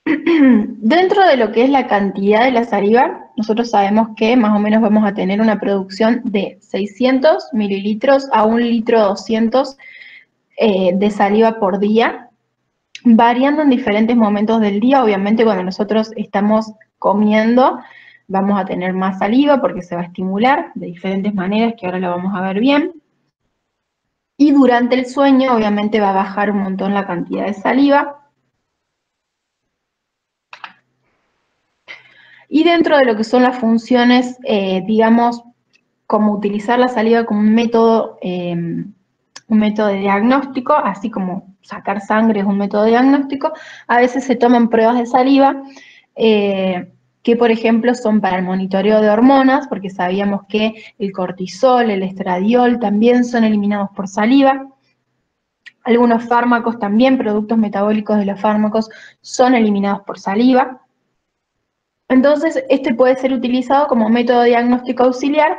Dentro de lo que es la cantidad de la saliva, nosotros sabemos que más o menos vamos a tener una producción de 600 mililitros a 1 litro 200 de saliva por día, variando en diferentes momentos del día. Obviamente cuando nosotros estamos comiendo vamos a tener más saliva porque se va a estimular de diferentes maneras que ahora lo vamos a ver bien. Y durante el sueño obviamente va a bajar un montón la cantidad de saliva. Y dentro de lo que son las funciones, digamos, como utilizar la saliva como un método un método de diagnóstico, así como sacar sangre es un método de diagnóstico. A veces se toman pruebas de saliva, que por ejemplo son para el monitoreo de hormonas, porque sabíamos que el cortisol, el estradiol también son eliminados por saliva. Algunos fármacos también, productos metabólicos de los fármacos, son eliminados por saliva. Entonces, este puede ser utilizado como método diagnóstico auxiliar,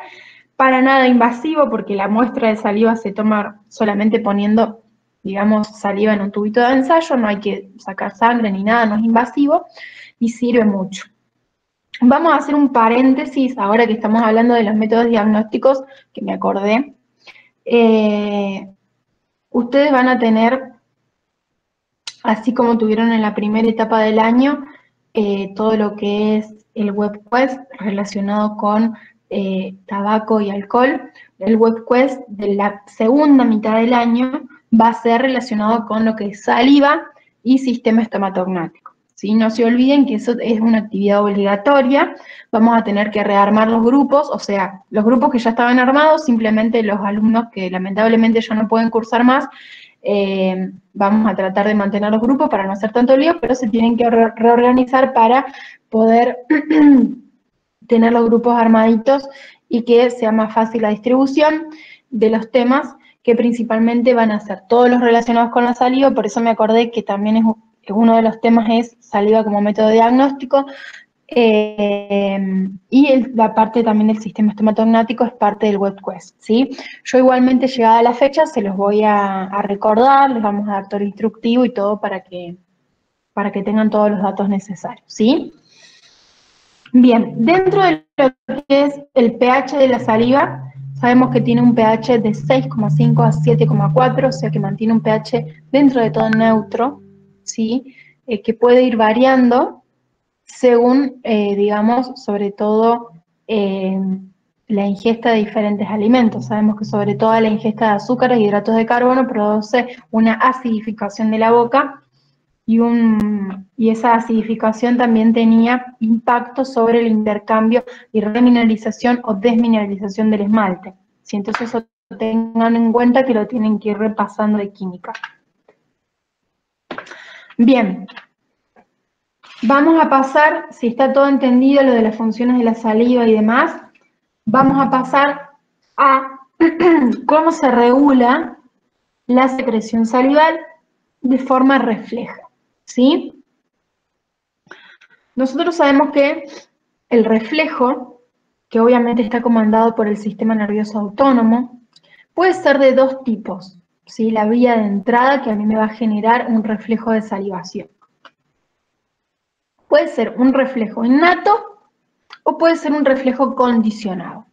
para nada invasivo, porque la muestra de saliva se toma solamente poniendo, digamos, saliva en un tubito de ensayo, no hay que sacar sangre ni nada, no es invasivo, y sirve mucho. Vamos a hacer un paréntesis, ahora que estamos hablando de los métodos diagnósticos, que me acordé. Ustedes van a tener, así como tuvieron en la primera etapa del año, todo lo que es el WebQuest relacionado con tabaco y alcohol. El WebQuest de la segunda mitad del año va a ser relacionado con lo que es saliva y sistema estomatognático, ¿sí? No se olviden que eso es una actividad obligatoria. Vamos a tener que rearmar los grupos, o sea, los grupos que ya estaban armados, simplemente los alumnos que lamentablemente ya no pueden cursar más, vamos a tratar de mantener los grupos para no hacer tanto lío, pero se tienen que reorganizar para poder tener los grupos armaditos y que sea más fácil la distribución de los temas, que principalmente van a ser todos los relacionados con la saliva. Por eso me acordé que también uno de los temas es saliva como método diagnóstico, y la parte también del sistema estomatognático es parte del WebQuest, ¿sí? Yo igualmente, llegada la fecha, se los voy a recordar, les vamos a dar todo el instructivo y todo para que tengan todos los datos necesarios, ¿sí? Bien, dentro de lo que es el pH de la saliva, sabemos que tiene un pH de 6,5 a 7,4, o sea que mantiene un pH dentro de todo neutro, ¿sí? Que puede ir variando según, digamos, sobre todo la ingesta de diferentes alimentos. Sabemos que sobre todo la ingesta de azúcares e hidratos de carbono produce una acidificación de la boca, y esa acidificación también tenía impacto sobre el intercambio y remineralización o desmineralización del esmalte, ¿sí? Entonces eso tengan en cuenta que lo tienen que ir repasando de química. Bien. Vamos a pasar, si está todo entendido, lo de las funciones de la saliva y demás, vamos a pasar a cómo se regula la secreción salival de forma refleja, ¿sí? Nosotros sabemos que el reflejo, que obviamente está comandado por el sistema nervioso autónomo, puede ser de dos tipos, ¿sí? La vía de entrada, que a mí me va a generar un reflejo de salivación. Puede ser un reflejo innato o puede ser un reflejo condicionado.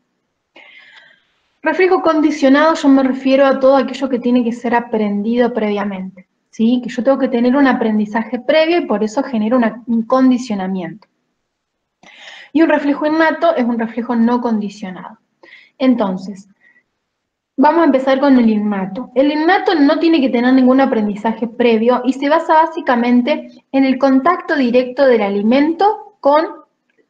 Reflejo condicionado, yo me refiero a todo aquello que tiene que ser aprendido previamente, ¿sí? Que yo tengo que tener un aprendizaje previo y por eso genero un condicionamiento. Y un reflejo innato es un reflejo no condicionado. Entonces, vamos a empezar con el innato. El innato no tiene que tener ningún aprendizaje previo y se basa básicamente en el contacto directo del alimento con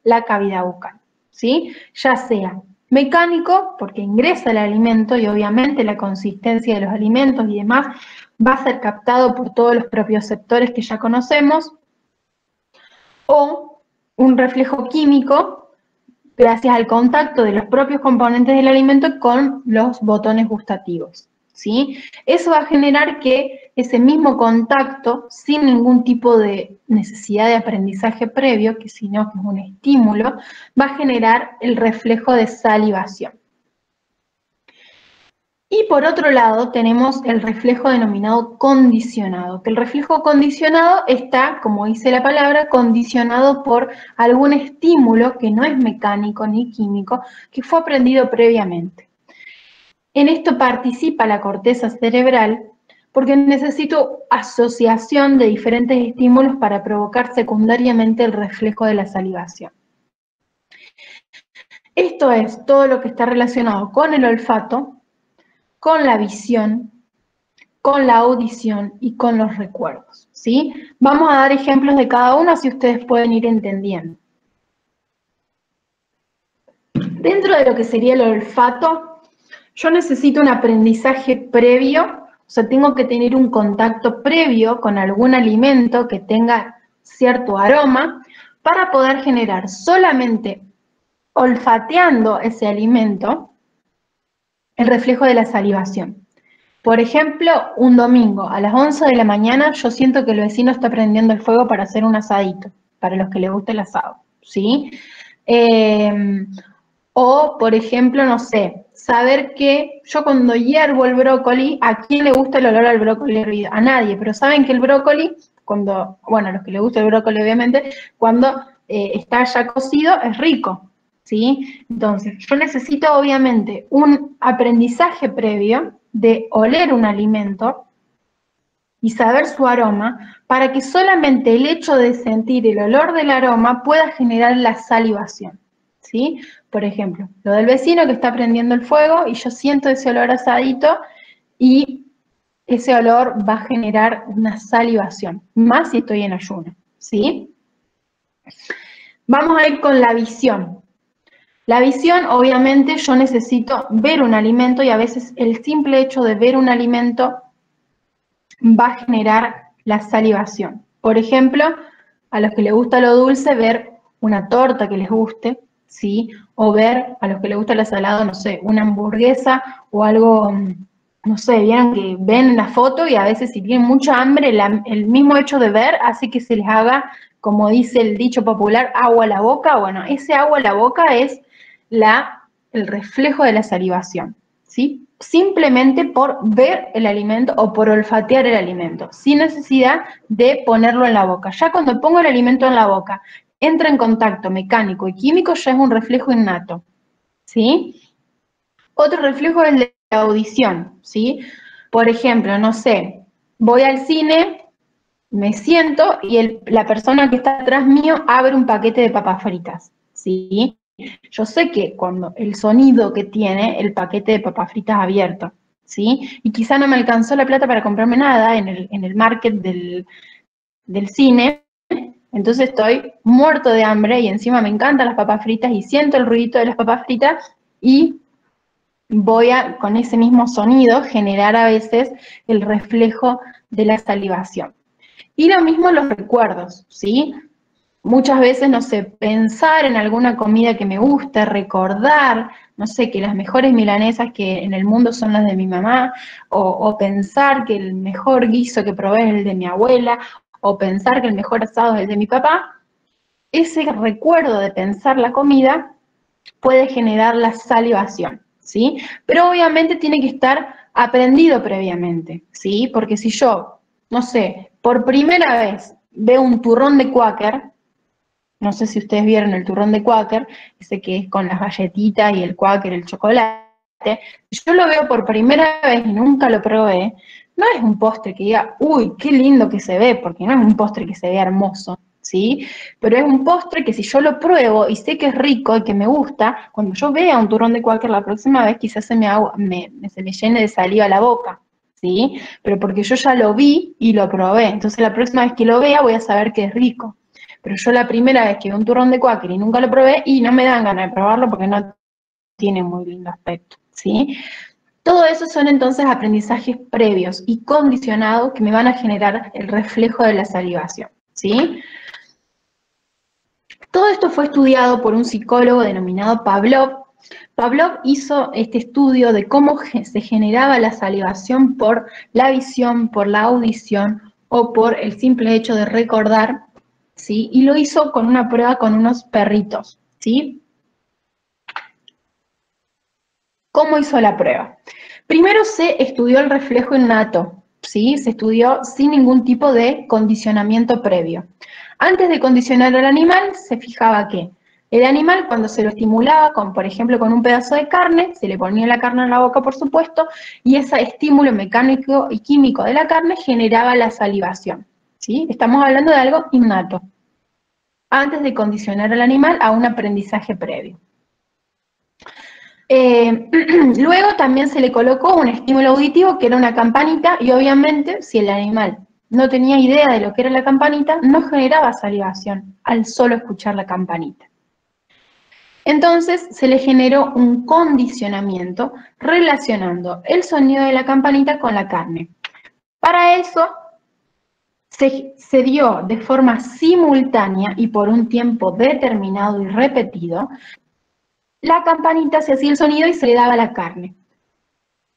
la cavidad bucal, ¿sí? Ya sea mecánico, porque ingresa el alimento y obviamente la consistencia de los alimentos y demás va a ser captado por todos los propioceptores que ya conocemos, o un reflejo químico, gracias al contacto de los propios componentes del alimento con los botones gustativos, ¿sí? Eso va a generar que ese mismo contacto, sin ningún tipo de necesidad de aprendizaje previo, que sino que es un estímulo, va a generar el reflejo de salivación. Y por otro lado tenemos el reflejo denominado condicionado, que el reflejo condicionado está, como dice la palabra, condicionado por algún estímulo que no es mecánico ni químico, que fue aprendido previamente. En esto participa la corteza cerebral porque necesito asociación de diferentes estímulos para provocar secundariamente el reflejo de la salivación. Esto es todo lo que está relacionado con el olfato, con la visión, con la audición y con los recuerdos, ¿sí? Vamos a dar ejemplos de cada uno, así ustedes pueden ir entendiendo. Dentro de lo que sería el olfato, yo necesito un aprendizaje previo, o sea, tengo que tener un contacto previo con algún alimento que tenga cierto aroma para poder generar solamente olfateando ese alimento el reflejo de la salivación. Por ejemplo, un domingo a las 11 de la mañana yo siento que el vecino está prendiendo el fuego para hacer un asadito, para los que les gusta el asado, ¿sí? O, por ejemplo, no sé, saber que yo cuando hiervo el brócoli, ¿a quién le gusta el olor al brócoli hervido? A nadie, pero saben que el brócoli, cuando, bueno, a los que les gusta el brócoli obviamente, cuando está ya cocido es rico, ¿sí? Entonces, yo necesito obviamente un aprendizaje previo de oler un alimento y saber su aroma para que solamente el hecho de sentir el olor del aroma pueda generar la salivación, ¿sí? Por ejemplo, lo del vecino que está prendiendo el fuego y yo siento ese olor asadito y ese olor va a generar una salivación, más si estoy en ayuno, ¿sí? Vamos a ir con la visión. La visión, obviamente, yo necesito ver un alimento y a veces el simple hecho de ver un alimento va a generar la salivación. Por ejemplo, a los que les gusta lo dulce, ver una torta que les guste, ¿sí? O ver, a los que les gusta lo salado, no sé, una hamburguesa o algo, no sé, vieron que ven la foto y a veces si tienen mucha hambre, el mismo hecho de ver hace que se les haga, como dice el dicho popular, agua a la boca. Bueno, ese agua a la boca es el reflejo de la salivación, ¿sí? Simplemente por ver el alimento o por olfatear el alimento, sin necesidad de ponerlo en la boca. Ya cuando pongo el alimento en la boca, entra en contacto mecánico y químico, ya es un reflejo innato, ¿sí? Otro reflejo es el de la audición, ¿sí? Por ejemplo, no sé, voy al cine, me siento y la persona que está atrás mío abre un paquete de papas fritas, ¿sí? Yo sé que cuando el sonido que tiene el paquete de papas fritas abierto, ¿sí? Y quizá no me alcanzó la plata para comprarme nada en el market del cine, entonces estoy muerto de hambre y encima me encantan las papas fritas y siento el ruidito de las papas fritas y voy a, con ese mismo sonido, generar a veces el reflejo de la salivación. Y lo mismo los recuerdos, ¿sí? Muchas veces, no sé, pensar en alguna comida que me gusta, recordar, no sé, que las mejores milanesas que en el mundo son las de mi mamá, o pensar que el mejor guiso que probé es el de mi abuela, o pensar que el mejor asado es el de mi papá, ese recuerdo de pensar la comida puede generar la salivación, ¿sí? Pero obviamente tiene que estar aprendido previamente, ¿sí? Porque si yo, no sé, por primera vez veo un turrón de Quaker, no sé si ustedes vieron el turrón de Quaker, ese que es con las galletitas y el Quaker, el chocolate. Si yo lo veo por primera vez y nunca lo probé, no es un postre que diga, uy, qué lindo que se ve, porque no es un postre que se ve hermoso, ¿sí? Pero es un postre que si yo lo pruebo y sé que es rico y que me gusta, cuando yo vea un turrón de Quaker la próxima vez, quizás se me llene de saliva la boca, ¿sí? Pero porque yo ya lo vi y lo probé, entonces la próxima vez que lo vea voy a saber que es rico. Pero yo la primera vez que veo un turrón de Quaker y nunca lo probé y no me dan ganas de probarlo porque no tiene muy lindo aspecto, ¿sí? Todo eso son entonces aprendizajes previos y condicionados que me van a generar el reflejo de la salivación, ¿sí? Todo esto fue estudiado por un psicólogo denominado Pavlov. Pavlov hizo este estudio de cómo se generaba la salivación por la visión, por la audición o por el simple hecho de recordar, ¿sí? Y lo hizo con una prueba con unos perritos, ¿sí? ¿Cómo hizo la prueba? Primero se estudió el reflejo innato, ¿sí? Se estudió sin ningún tipo de condicionamiento previo. Antes de condicionar al animal, se fijaba que el animal, cuando se lo estimulaba, por ejemplo, con un pedazo de carne, se le ponía la carne en la boca, por supuesto, y ese estímulo mecánico y químico de la carne generaba la salivación, ¿sí? Estamos hablando de algo innato, antes de condicionar al animal a un aprendizaje previo. Luego también se le colocó un estímulo auditivo que era una campanita y obviamente si el animal no tenía idea de lo que era la campanita, no generaba salivación al solo escuchar la campanita. Entonces se le generó un condicionamiento relacionando el sonido de la campanita con la carne. Para eso se dio de forma simultánea y por un tiempo determinado y repetido, la campanita se hacía el sonido y se le daba la carne.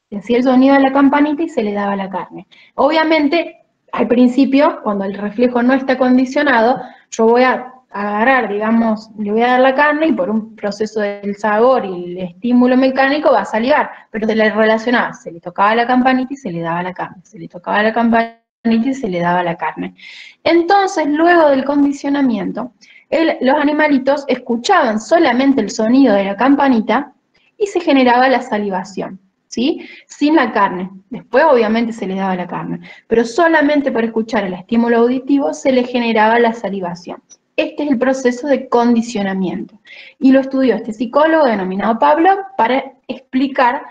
Se hacía el sonido de la campanita y se le daba la carne. Obviamente, al principio, cuando el reflejo no está condicionado, yo voy a agarrar, digamos, le voy a dar la carne y por un proceso del sabor y el estímulo mecánico va a salivar, pero se le relacionaba, se le tocaba la campanita y se le daba la carne, se le tocaba la campanita y se le daba la carne. Entonces, luego del condicionamiento, los animalitos escuchaban solamente el sonido de la campanita y se generaba la salivación, ¿sí? Sin la carne. Después, obviamente, se le daba la carne, pero solamente por escuchar el estímulo auditivo se le generaba la salivación. Este es el proceso de condicionamiento. Y lo estudió este psicólogo denominado Pavlov para explicar,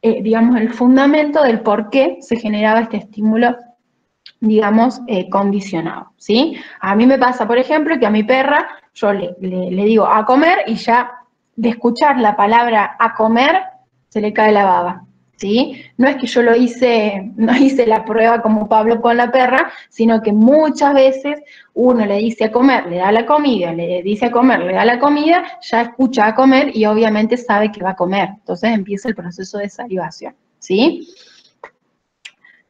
digamos, el fundamento del por qué se generaba este estímulo, digamos, condicionado, ¿sí? A mí me pasa, por ejemplo, que a mi perra yo le digo a comer y ya de escuchar la palabra a comer se le cae la baba, ¿sí? No es que yo no hice la prueba como Pablo con la perra, sino que muchas veces uno le dice a comer, le da la comida, le dice a comer, le da la comida, ya escucha a comer y obviamente sabe que va a comer. Entonces empieza el proceso de salivación, ¿sí?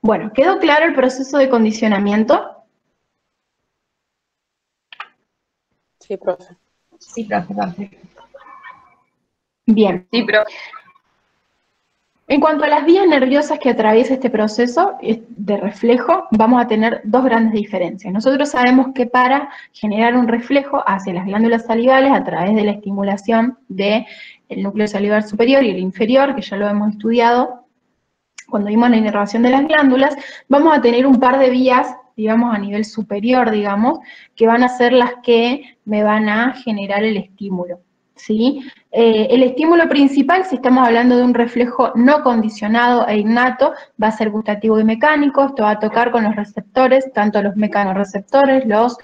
Bueno, ¿quedó claro el proceso de condicionamiento? Sí, profe. Sí, profe, perfecto. Bien. Sí, profe. En cuanto a las vías nerviosas que atraviesa este proceso de reflejo, vamos a tener dos grandes diferencias. Nosotros sabemos que para generar un reflejo hacia las glándulas salivales a través de la estimulación del núcleo salivar superior y el inferior, que ya lo hemos estudiado cuando vimos la inervación de las glándulas, vamos a tener un par de vías, digamos, a nivel superior, digamos, que van a ser las que me van a generar el estímulo, ¿sí? El estímulo principal, si estamos hablando de un reflejo no condicionado e innato, va a ser gustativo y mecánico. Esto va a tocar con los receptores, tanto los mecanorreceptores, los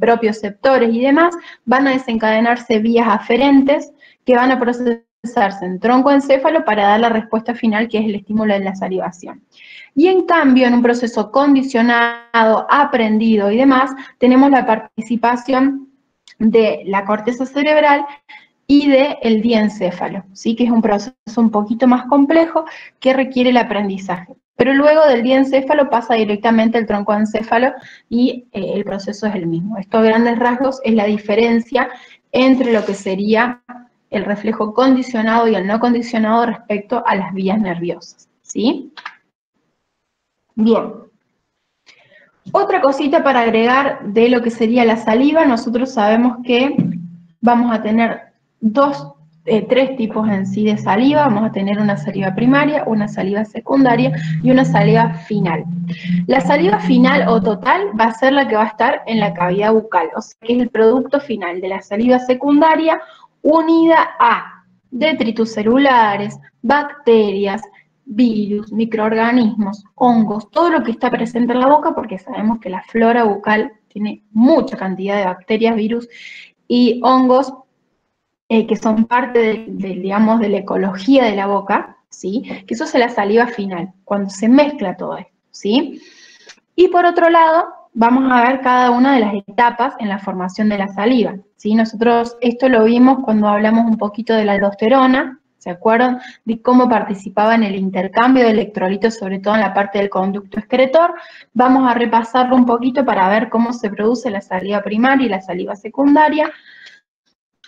propioceptores y demás, van a desencadenarse vías aferentes que van a procesarse en troncoencéfalo para dar la respuesta final, que es el estímulo de la salivación. Y en cambio, en un proceso condicionado, aprendido y demás, tenemos la participación de la corteza cerebral y del diencéfalo, ¿sí? Que es un proceso un poquito más complejo que requiere el aprendizaje. Pero luego del diencéfalo pasa directamente al troncoencéfalo y el proceso es el mismo. Esto a grandes rasgos es la diferencia entre lo que sería el reflejo condicionado y el no condicionado respecto a las vías nerviosas, ¿sí? Bien. Otra cosita para agregar de lo que sería la saliva, nosotros sabemos que vamos a tener tres tipos en sí de saliva. Vamos a tener una saliva primaria, una saliva secundaria y una saliva final. La saliva final o total va a ser la que va a estar en la cavidad bucal, o sea que es el producto final de la saliva secundaria unida a detritus celulares, bacterias, virus, microorganismos, hongos, todo lo que está presente en la boca, porque sabemos que la flora bucal tiene mucha cantidad de bacterias, virus y hongos que son parte digamos, de la ecología de la boca, ¿sí? Que eso es la saliva final, cuando se mezcla todo esto, ¿sí? Y por otro lado, vamos a ver cada una de las etapas en la formación de la saliva, ¿sí? Nosotros esto lo vimos cuando hablamos un poquito de la aldosterona, ¿se acuerdan? De cómo participaba en el intercambio de electrolitos, sobre todo en la parte del conducto excretor. Vamos a repasarlo un poquito para ver cómo se produce la saliva primaria y la saliva secundaria.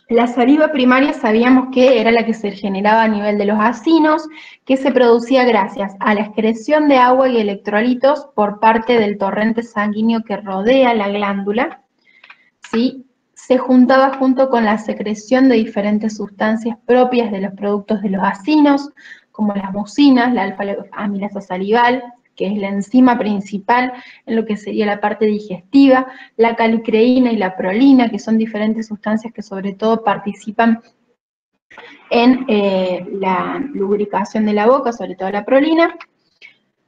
La saliva primaria sabíamos que era la que se generaba a nivel de los acinos, que se producía gracias a la excreción de agua y electrolitos por parte del torrente sanguíneo que rodea la glándula, ¿sí? Se juntaba junto con la secreción de diferentes sustancias propias de los productos de los acinos, como las mucinas, la alfa-amilasa salival, que es la enzima principal en lo que sería la parte digestiva, la calicreína y la prolina, que son diferentes sustancias que sobre todo participan en la lubricación de la boca, sobre todo la prolina.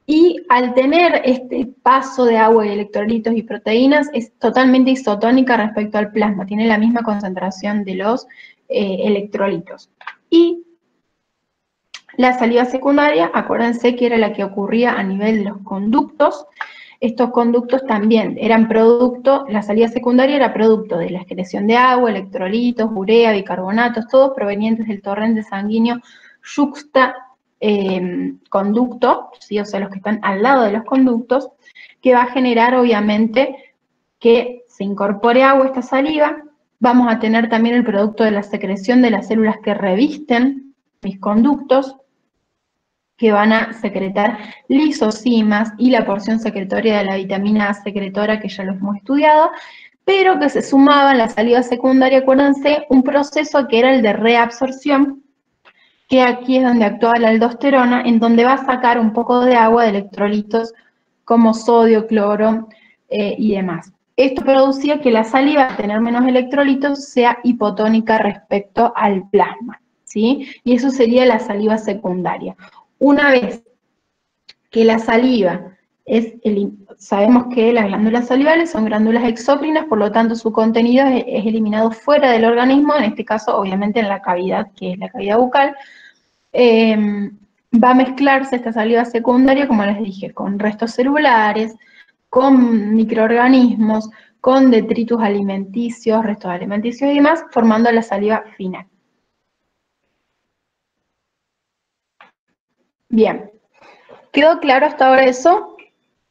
Y al tener este paso de agua y electrolitos y proteínas, es totalmente isotónica respecto al plasma, tiene la misma concentración de los electrolitos. Y la saliva secundaria, acuérdense que era la que ocurría a nivel de los conductos. Estos conductos también eran producto, la salida secundaria era producto de la excreción de agua, electrolitos, urea, bicarbonatos, todos provenientes del torrente sanguíneo yuxta conducto, ¿sí? O sea, los que están al lado de los conductos, que va a generar obviamente que se incorpore agua a esta saliva. Vamos a tener también el producto de la secreción de las células que revisten mis conductos, que van a secretar lisosimas y la porción secretoria de la vitamina A secretora, que ya lo hemos estudiado, pero que se sumaba en la saliva secundaria, acuérdense, un proceso que era el de reabsorción, que aquí es donde actúa la aldosterona, en donde va a sacar un poco de agua de electrolitos como sodio, cloro y demás. Esto producía que la saliva, al tener menos electrolitos, sea hipotónica respecto al plasma, ¿sí? Y eso sería la saliva secundaria. Una vez que la saliva sabemos que las glándulas salivales son glándulas exócrinas, por lo tanto su contenido es eliminado fuera del organismo, en este caso obviamente en la cavidad, que es la cavidad bucal. Va a mezclarse esta saliva secundaria, como les dije, con restos celulares, con microorganismos, con detritus alimenticios, restos alimenticios y demás, formando la saliva final. Bien, ¿quedó claro hasta ahora eso?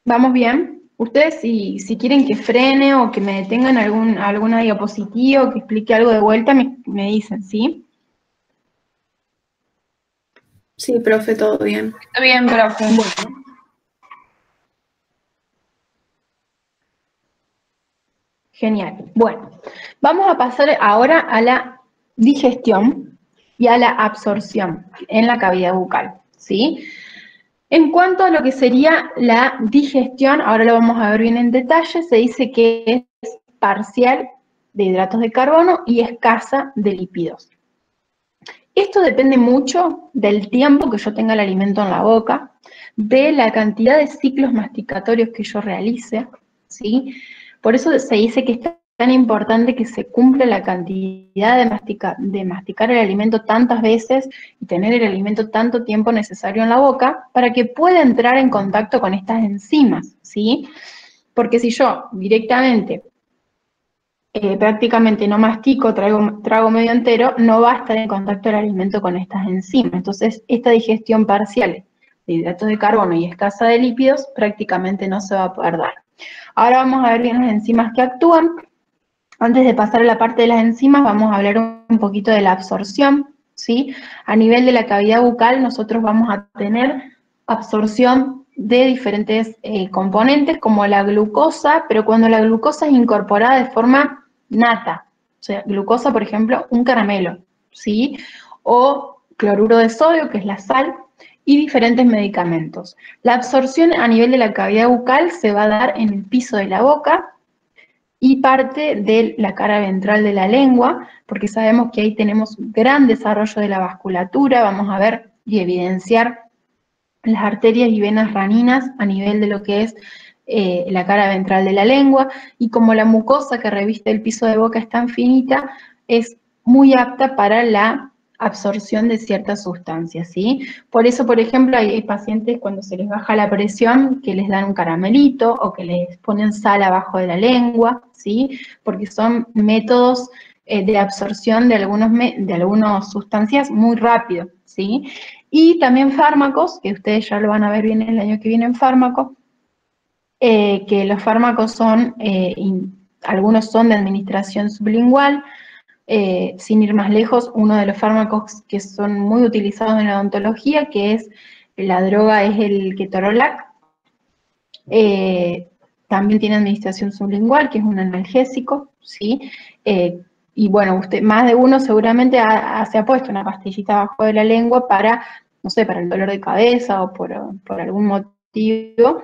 ¿Vamos bien? Ustedes si quieren que frene o que me detengan alguna diapositiva o que explique algo de vuelta, me dicen, ¿sí? Sí, profe, todo bien. Está bien, profe. Bueno. Genial. Bueno, vamos a pasar ahora a la digestión y a la absorción en la cavidad bucal, ¿sí? En cuanto a lo que sería la digestión, ahora lo vamos a ver bien en detalle, se dice que es parcial de hidratos de carbono y escasa de lípidos. Esto depende mucho del tiempo que yo tenga el alimento en la boca, de la cantidad de ciclos masticatorios que yo realice, ¿sí? Por eso se dice que es tan importante que se cumpla la cantidad de masticar el alimento tantas veces y tener el alimento tanto tiempo necesario en la boca para que pueda entrar en contacto con estas enzimas, ¿sí? Porque si yo directamente prácticamente no mastico, trago medio entero, no va a estar en contacto el alimento con estas enzimas. Entonces, esta digestión parcial de hidratos de carbono y escasa de lípidos prácticamente no se va a poder dar. Ahora vamos a ver bien las enzimas que actúan. Antes de pasar a la parte de las enzimas, vamos a hablar un poquito de la absorción, ¿sí? A nivel de la cavidad bucal, nosotros vamos a tener absorción de diferentes componentes, como la glucosa, pero cuando la glucosa es incorporada de forma nata, o sea, glucosa, por ejemplo, un caramelo, ¿sí? O cloruro de sodio, que es la sal, y diferentes medicamentos. La absorción a nivel de la cavidad bucal se va a dar en el piso de la boca y parte de la cara ventral de la lengua, porque sabemos que ahí tenemos gran desarrollo de la vasculatura, vamos a ver y evidenciar las arterias y venas raninas a nivel de lo que es la cara ventral de la lengua, y como la mucosa que reviste el piso de boca es tan finita, es muy apta para la absorción de ciertas sustancias, ¿sí? Por eso, por ejemplo, hay pacientes cuando se les baja la presión que les dan un caramelito o que les ponen sal abajo de la lengua, ¿sí? Porque son métodos de absorción de algunas sustancias muy rápido, ¿sí? Y también fármacos, que ustedes ya lo van a ver bien el año que viene en fármacos, que los fármacos son, algunos son de administración sublingual, sin ir más lejos, uno de los fármacos que son muy utilizados en la odontología, que es la droga, es el ketorolac. También tiene administración sublingual, que es un analgésico, ¿sí? Y bueno, más de uno seguramente se ha puesto una pastillita abajo de la lengua para, no sé, para el dolor de cabeza o por algún motivo.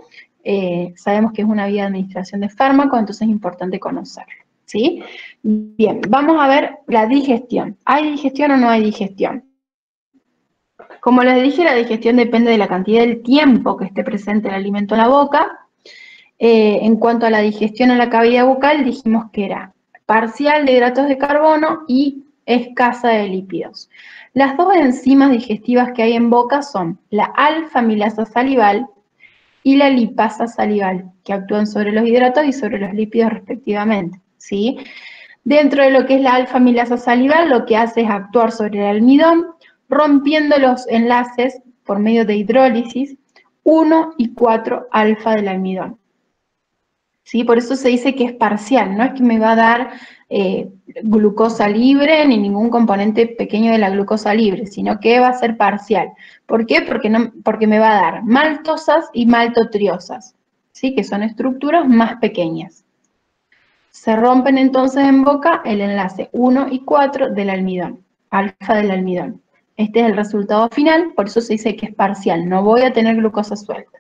Sabemos que es una vía de administración de fármacos, entonces es importante conocerlo, ¿sí? Bien, vamos a ver la digestión. ¿Hay digestión o no hay digestión? Como les dije, la digestión depende de la cantidad del tiempo que esté presente el alimento en la boca. En cuanto a la digestión en la cavidad bucal, dijimos que era parcial de hidratos de carbono y escasa de lípidos. Las dos enzimas digestivas que hay en boca son la alfa-amilasa salival y la lipasa salival, que actúan sobre los hidratos y sobre los lípidos respectivamente, ¿sí? Dentro de lo que es la alfa-amilasa salival, lo que hace es actuar sobre el almidón, rompiendo los enlaces por medio de hidrólisis 1 y 4 alfa del almidón. ¿Sí? Por eso se dice que es parcial, no es que me va a dar glucosa libre ni ningún componente pequeño de la glucosa libre, sino que va a ser parcial. ¿Por qué? Porque me va a dar maltosas y maltotriosas, ¿sí? Que son estructuras más pequeñas. Se rompen entonces en boca el enlace 1 y 4 del almidón, alfa del almidón. Este es el resultado final, por eso se dice que es parcial, no voy a tener glucosa suelta.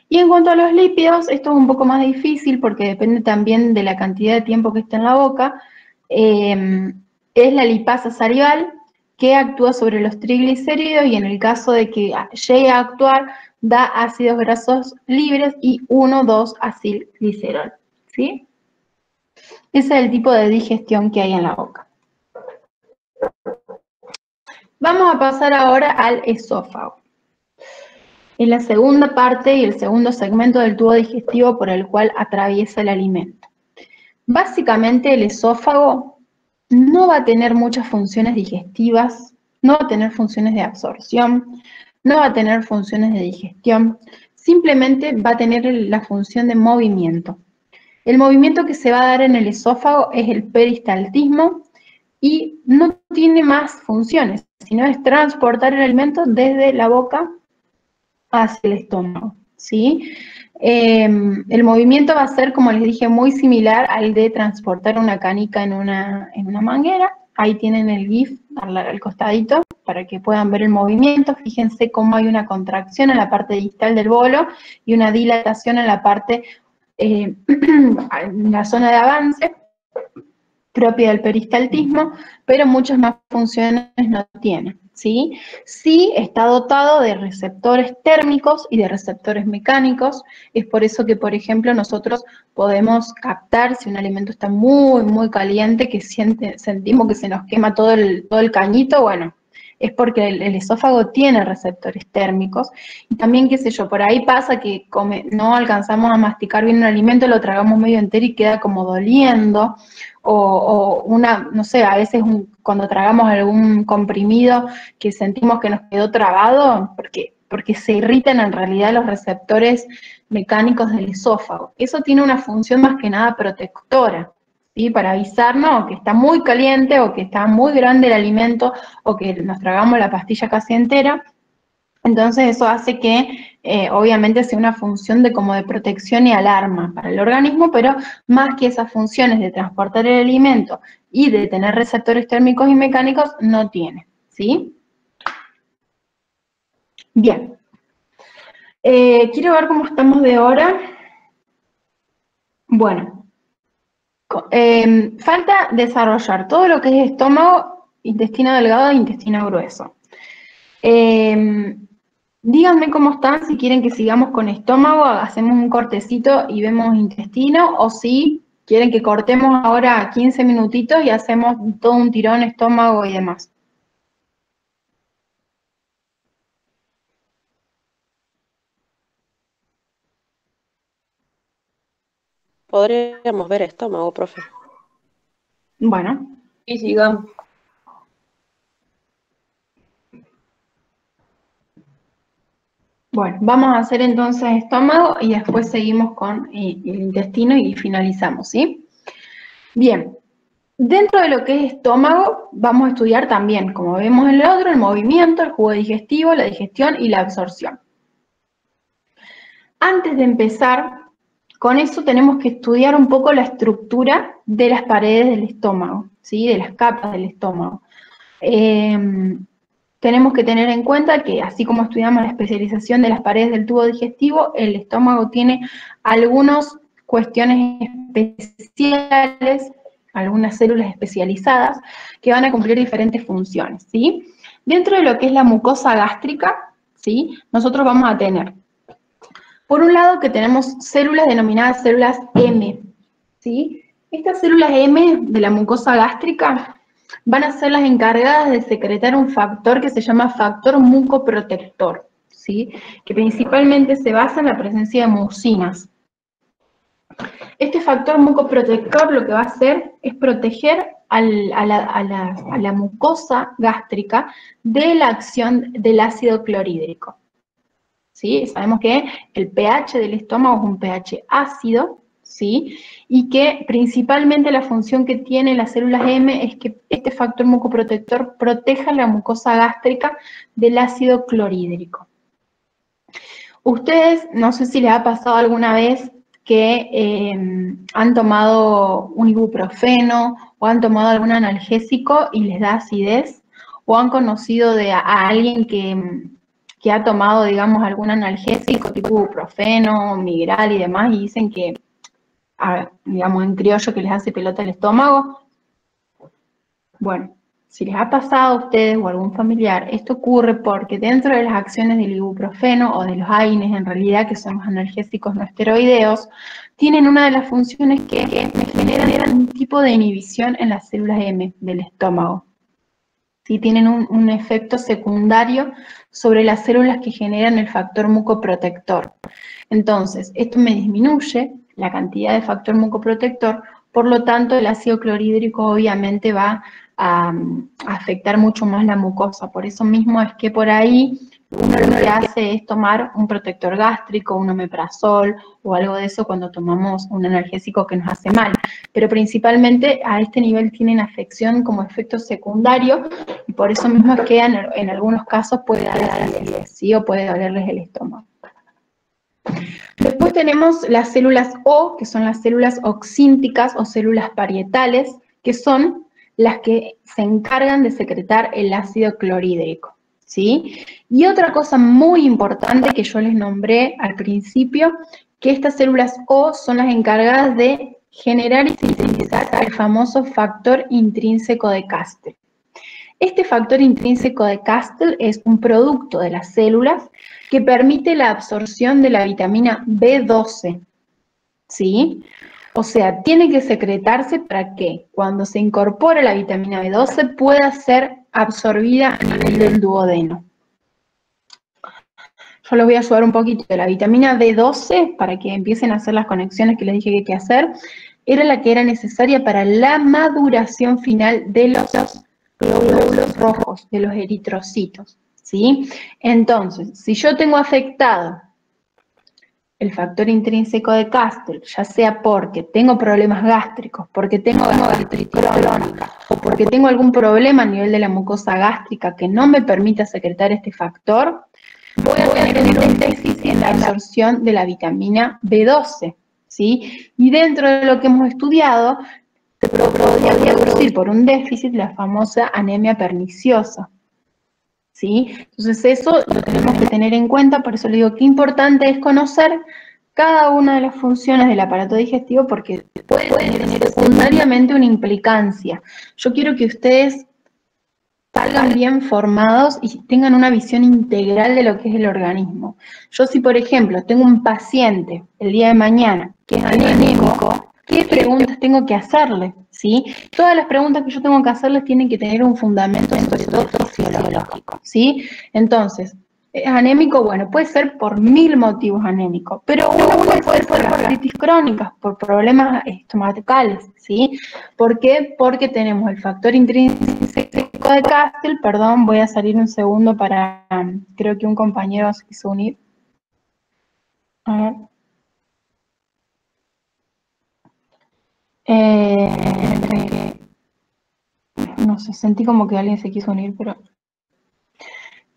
Y en cuanto a los lípidos, esto es un poco más difícil porque depende también de la cantidad de tiempo que esté en la boca. Es la lipasa salival que actúa sobre los triglicéridos y en el caso de que llegue a actuar, da ácidos grasos libres y 1,2 acilglicerol, ¿sí? Ese es el tipo de digestión que hay en la boca. Vamos a pasar ahora al esófago. Es la segunda parte y el segundo segmento del tubo digestivo por el cual atraviesa el alimento. Básicamente el esófago no va a tener muchas funciones digestivas, no va a tener funciones de absorción, no va a tener funciones de digestión, simplemente va a tener la función de movimiento. El movimiento que se va a dar en el esófago es el peristaltismo y no tiene más funciones, sino es transportar el alimento desde la boca hacia el estómago, ¿sí? El movimiento va a ser, como les dije, muy similar al de transportar una canica en una manguera. Ahí tienen el GIF al costadito para que puedan ver el movimiento. Fíjense cómo hay una contracción en la parte distal del bolo y una dilatación en la parte, en la zona de avance propia del peristaltismo, pero muchas más funciones no tiene, ¿sí? Sí está dotado de receptores térmicos y de receptores mecánicos, es por eso que, por ejemplo, nosotros podemos captar si un alimento está muy, muy caliente, que sentimos que se nos quema todo el cañito, bueno, es porque el esófago tiene receptores térmicos, y también, qué sé yo, por ahí pasa que no alcanzamos a masticar bien un alimento, lo tragamos medio entero y queda como doliendo, no sé, a veces cuando tragamos algún comprimido que sentimos que nos quedó trabado, porque se irritan en realidad los receptores mecánicos del esófago. Eso tiene una función más que nada protectora, ¿sí? Para avisarnos que está muy caliente o que está muy grande el alimento o que nos tragamos la pastilla casi entera. Entonces eso hace que obviamente sea una función como de protección y alarma para el organismo, pero más que esas funciones de transportar el alimento y de tener receptores térmicos y mecánicos, no tiene, ¿sí? Bien. Quiero ver cómo estamos de hora. Bueno. Falta desarrollar todo lo que es estómago, intestino delgado e intestino grueso. Díganme cómo están, si quieren que sigamos con estómago, hacemos un cortecito y vemos intestino, o si quieren que cortemos ahora 15 minutitos y hacemos todo un tirón estómago y demás. Podríamos ver estómago, profe. Bueno. Y sigamos. Bueno, vamos a hacer entonces estómago y después seguimos con el intestino y finalizamos, ¿sí? Bien, dentro de lo que es estómago vamos a estudiar también, como vemos en el otro, el movimiento, el jugo digestivo, la digestión y la absorción. Antes de empezar, con eso tenemos que estudiar un poco la estructura de las paredes del estómago, ¿sí? De las capas del estómago. Tenemos que tener en cuenta que, así como estudiamos la especialización de las paredes del tubo digestivo, el estómago tiene algunas cuestiones especiales, algunas células especializadas, que van a cumplir diferentes funciones, ¿sí? Dentro de lo que es la mucosa gástrica, ¿sí? Nosotros vamos a tener, por un lado, que tenemos células denominadas células M, ¿sí? Estas células M de la mucosa gástrica van a ser las encargadas de secretar un factor que se llama factor mucoprotector, ¿sí? Que principalmente se basa en la presencia de mucinas. Este factor mucoprotector lo que va a hacer es proteger a la mucosa gástrica de la acción del ácido clorhídrico. ¿Sí? Sabemos que el pH del estómago es un pH ácido, ¿sí? Y que principalmente la función que tienen las células M es que este factor mucoprotector proteja la mucosa gástrica del ácido clorhídrico. Ustedes, no sé si les ha pasado alguna vez que han tomado un ibuprofeno o han tomado algún analgésico y les da acidez, o han conocido a alguien que ha tomado, digamos, algún analgésico tipo ibuprofeno, Migral y demás, y dicen que, digamos, en criollo, que les hace pelota el estómago. Bueno, si les ha pasado a ustedes o a algún familiar, esto ocurre porque dentro de las acciones del ibuprofeno o de los AINES, en realidad, que son los analgésicos no esteroideos, tienen una de las funciones que generan un tipo de inhibición en las células M del estómago. ¿Sí? Tienen un efecto secundario sobre las células que generan el factor mucoprotector. Entonces, esto me disminuye la cantidad de factor mucoprotector, por lo tanto, el ácido clorhídrico obviamente va a afectar mucho más la mucosa. Por eso mismo es que por ahí uno lo que hace es tomar un protector gástrico, un omeprazol o algo de eso cuando tomamos un analgésico que nos hace mal. Pero principalmente a este nivel tienen afección como efecto secundario y por eso mismo es que en algunos casos puede dar acidez, ¿sí? O puede dolerles el estómago. Después tenemos las células O, que son las células oxínticas o células parietales, que son las que se encargan de secretar el ácido clorhídrico, ¿sí? Y otra cosa muy importante que yo les nombré al principio, que estas células O son las encargadas de generar y sintetizar el famoso factor intrínseco de Castle. Este factor intrínseco de Castle es un producto de las células que permite la absorción de la vitamina B12, ¿sí? O sea, tiene que secretarse para que cuando se incorpora la vitamina B12 pueda ser absorbida a nivel del duodeno. Yo les voy a ayudar un poquito. La vitamina B12, para que empiecen a hacer las conexiones que les dije que hay que hacer, era la que era necesaria para la maduración final de los glóbulos rojos, de los eritrocitos, ¿sí? Entonces, si yo tengo afectado el factor intrínseco de Castle, ya sea porque tengo problemas gástricos, porque tengo gastritis crónica, o porque tengo algún problema a nivel de la mucosa gástrica que no me permita secretar este factor, voy a tener un déficit en la absorción de la vitamina B12, ¿sí? Y dentro de lo que hemos estudiado, se podría producir por un déficit la famosa anemia perniciosa, ¿sí? Entonces eso lo tenemos que tener en cuenta, por eso le digo que importante es conocer cada una de las funciones del aparato digestivo porque puede tener secundariamente una implicancia. Yo quiero que ustedes salgan bien formados y tengan una visión integral de lo que es el organismo. Yo si, por ejemplo, tengo un paciente el día de mañana que es anémico, ¿qué preguntas tengo que hacerle? ¿Sí? Todas las preguntas que yo tengo que hacerles tienen que tener un fundamento, sobre todo fisiológico, ¿sí? Entonces, ¿es anémico? Bueno, puede ser por 1000 motivos anémico, pero uno puede ser por gastritis crónicas, por problemas estomacales, ¿sí? ¿Por qué? Porque tenemos el factor intrínseco de Castle, perdón, voy a salir un segundo para, creo que un compañero se quiso unir. A ver. No sé, sentí como que alguien se quiso unir, pero...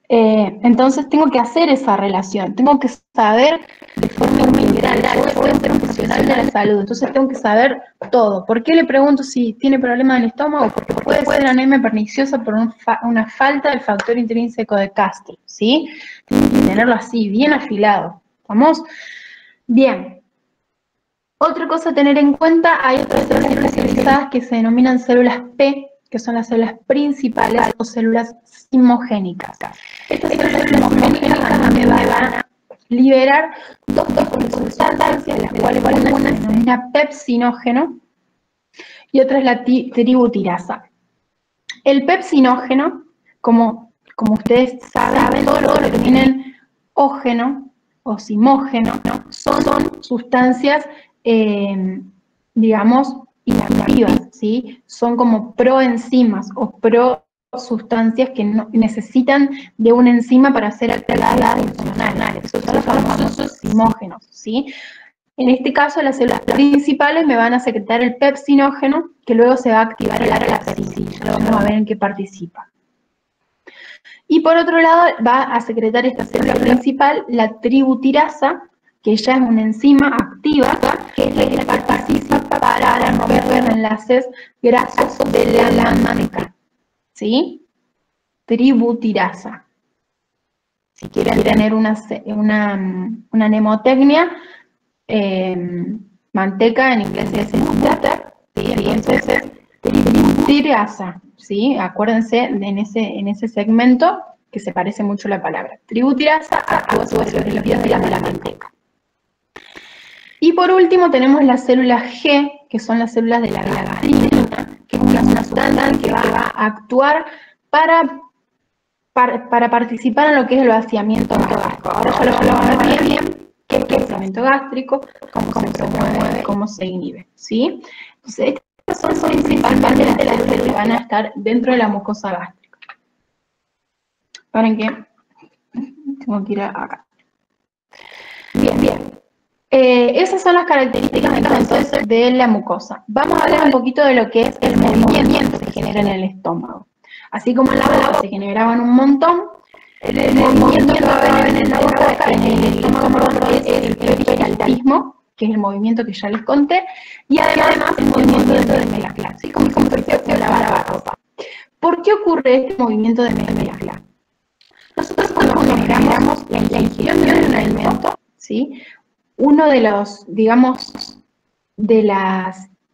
entonces tengo que hacer esa relación, tengo que saber de forma integral, yo voy a ser un profesional de la salud, entonces tengo que saber todo. ¿Por qué le pregunto si tiene problema del estómago? Porque puede ser anemia perniciosa por una falta del factor intrínseco de Castle, ¿sí? Tienen que tenerlo así, bien afilado, ¿vamos? Bien. Otra cosa a tener en cuenta, hay otras células especializadas que se denominan células P, que son las células principales o células simogénicas. Estas células simogénicas me van a liberar dos tipos de sustancias, las cuales una se denomina pepsinógeno y otra es la tributirasa. El pepsinógeno, como ustedes saben, todo lo que tienen ógeno o simógeno, son sustancias, digamos, inactivas, ¿sí? Son como proenzimas o sustancias que no necesitan de una enzima para hacer actividades funcionales. Esos son los famosos simógenos, ¿sí? En este caso, las células principales me van a secretar el pepsinógeno, que luego se va a activar el pepsina. Vamos a ver en qué participa. Y por otro lado, va a secretar esta célula principal, la tributirasa, que ya es una enzima activa, que es la que participa para romper los enlaces grasos de la manteca. ¿Sí? Tributirasa. Si quieren tener una mnemotecnia, manteca en inglés es butter, ¿sí? Entonces tributirasa, ¿sí? Acuérdense en ese segmento que se parece mucho la palabra. Tributirasa actúa sobre los lípidos de la manteca. Y por último tenemos las células G, que son las células de la gastrina, que es una sustancia que va a actuar para participar en lo que es el vaciamiento gástrico. Ahora ya lo vamos a ver bien, qué es el vaciamiento gástrico, cómo se promueve, cómo se inhibe, ¿sí? Entonces, estas son principalmente las células que van a estar dentro de la mucosa gástrica. Paren que tengo que ir acá. Bien. Esas son las características entonces de la mucosa. Vamos a hablar un poquito de lo que es el movimiento que se genera en el estómago. Así como en la boca se generaban un montón, el movimiento que va a haber en la boca, en el estómago, es el peristaltismo, que es el movimiento que ya les conté, y además el movimiento de mezcla, ¿sí? como se lavar la ropa. ¿Por qué ocurre este movimiento de mezcla? Nosotros cuando generamos la ingestión de un alimento, ¿sí? Uno de los, digamos, de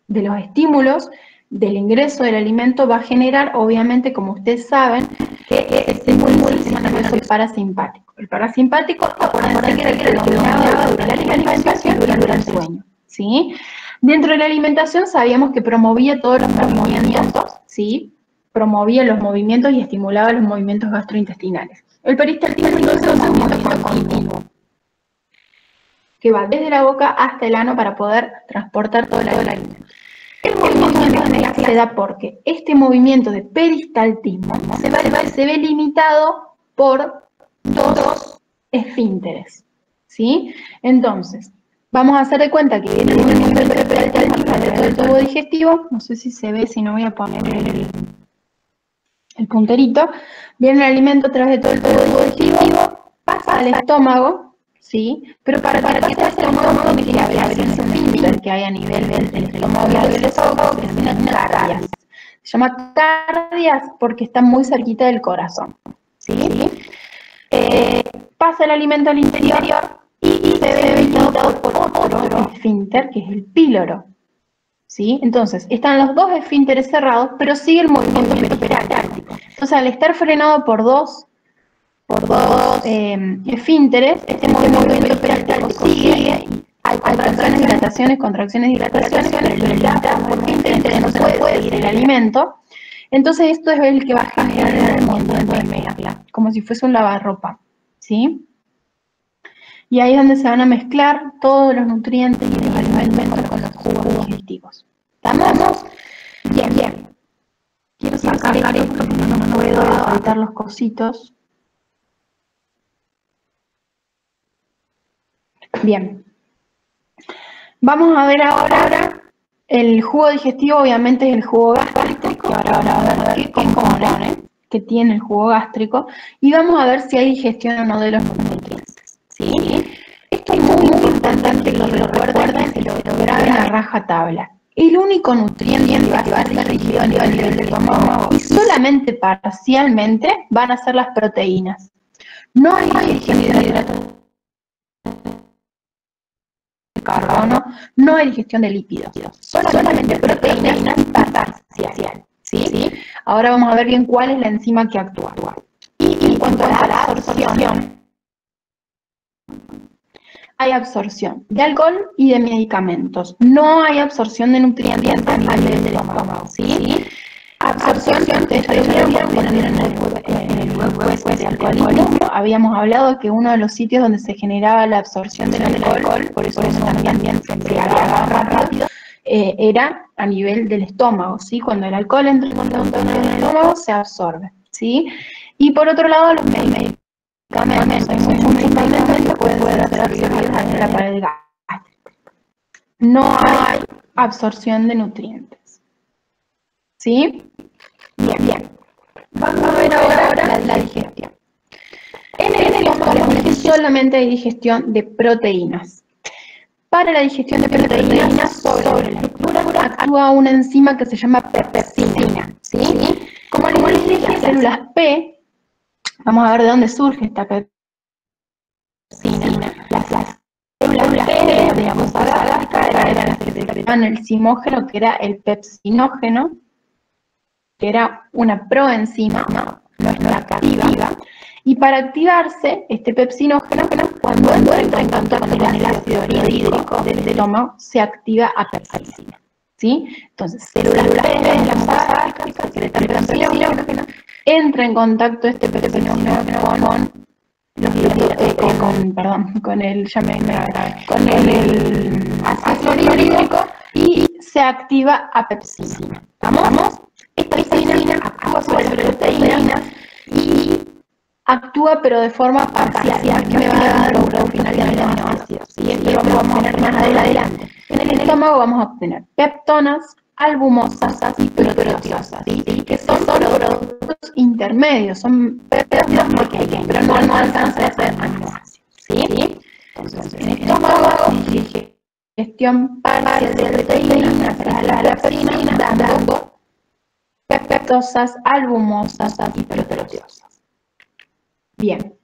los estímulos del ingreso del alimento va a generar, obviamente, como ustedes saben, que es el sistema nervioso parasimpático. El parasimpático, acuérdense que era el que dominaba durante la alimentación y durante el sueño, ¿sí? Dentro de la alimentación sabíamos que promovía todos los movimientos, ¿sí? Promovía los movimientos y estimulaba los movimientos gastrointestinales. El peristaltismo entonces es un movimiento continuo, que va desde la boca hasta el ano para poder transportar todo el alimento. El movimiento de mezcla se da porque este movimiento de peristaltismo se ve limitado por dos esfínteres, ¿sí? Entonces, vamos a hacer de cuenta que viene el movimiento del peristaltismo del tubo digestivo, no sé si se ve, si no voy a poner el punterito, viene el alimento a través de todo el tubo digestivo, pasa al estómago, ¿sí? Pero para que este estómago tiene que abrirse un esfínter que hay a nivel del estómago y del esófago, que se llama cardias. Se llama cardias porque está muy cerquita del corazón, ¿sí? Pasa el alimento al interior y se ve limitado por otro esfínter, que es el píloro, ¿sí? Entonces, están los dos esfínteres cerrados, pero sigue el movimiento peristaltico. Entonces, al estar frenado por dos esfínteres, este movimiento peristaltico sigue, hay contracciones, dilataciones, pero el esfínter no se puede seguir el alimento. Entonces esto es el que va a generar el movimiento de mezcla, como si fuese un lavarropa, ¿sí? Y ahí es donde se van a mezclar todos los nutrientes y los alimentos con los jugos digestivos. ¿Estamos? Bien. Quiero sacar esto porque no puedo apretar los cositos. Bien. Vamos a ver ahora el jugo digestivo, obviamente es el jugo gástrico, que ahora vamos a ver qué compone, que tiene el jugo gástrico, y vamos a ver si hay digestión o no de los nutrientes, ¿sí? Esto es muy importante que lo recuerden y lo graben a rajatabla. El único nutriente que va a ser digerido a nivel del estómago y solamente parcialmente van a ser las proteínas. No hay digestión de hidratos carbono, no hay digestión de lípidos, solamente proteínas parcial, ¿sí? Ahora vamos a ver bien cuál es la enzima que actúa. Y en cuanto a la absorción, hay absorción de alcohol y de medicamentos. No hay absorción de nutrientes a nivel del estómago, ¿sí? Absorción, ustedes ya lo vieron cuando vieron en el web de alcoholismo. Habíamos hablado que uno de los sitios donde se generaba la absorción del alcohol, por eso también se agarra rápido, era a nivel del estómago, ¿sí? Cuando el alcohol entra en el estómago, se absorbe, ¿sí? Y por otro lado, los medicamentos, hay muchos medicamentos que pueden ser absorbidos en la pared gástrica. No hay absorción de nutrientes, ¿sí? Bien. Vamos a ver ahora la digestión. En el estómago solamente hay digestión de proteínas. Para la digestión de proteínas sobre la estructura actúa una enzima que se llama pepsina, ¿sí? Como les dije, las células P, vamos a ver de dónde surge esta pepsina. Las células P de la fosa gástrica eran las que secretaban el zimógeno, que era el pepsinógeno, que era una proenzima, no es activa, y para activarse este pepsinógeno, cuando entra en contacto con el ácido hídrico del estómago, se activa a pepsina, ¿sí? Entonces, células P en la fosa gástrica secretan pepsinógeno, entra en contacto este pepsinógeno con el ácido hídrico y se activa a pepsina. ¿Estamos? Esta pepsina actúa sobre las proteínas y actúa pero de forma parcial, que me va a dar un grado final de aminoácidos. ¿Sí? Esto lo vamos a obtener más adelante. En el estómago vamos a obtener peptonas, albumosas y proteosas, ¿sí? Que son productos intermedios, son péptidos más pequeños, pero no alcanzan a ser aminoácidos, ¿sí? Entonces, en el estómago, digestión parcial de proteínas, la pepsina, dando peptosas, albumosas y proteosas. Bien.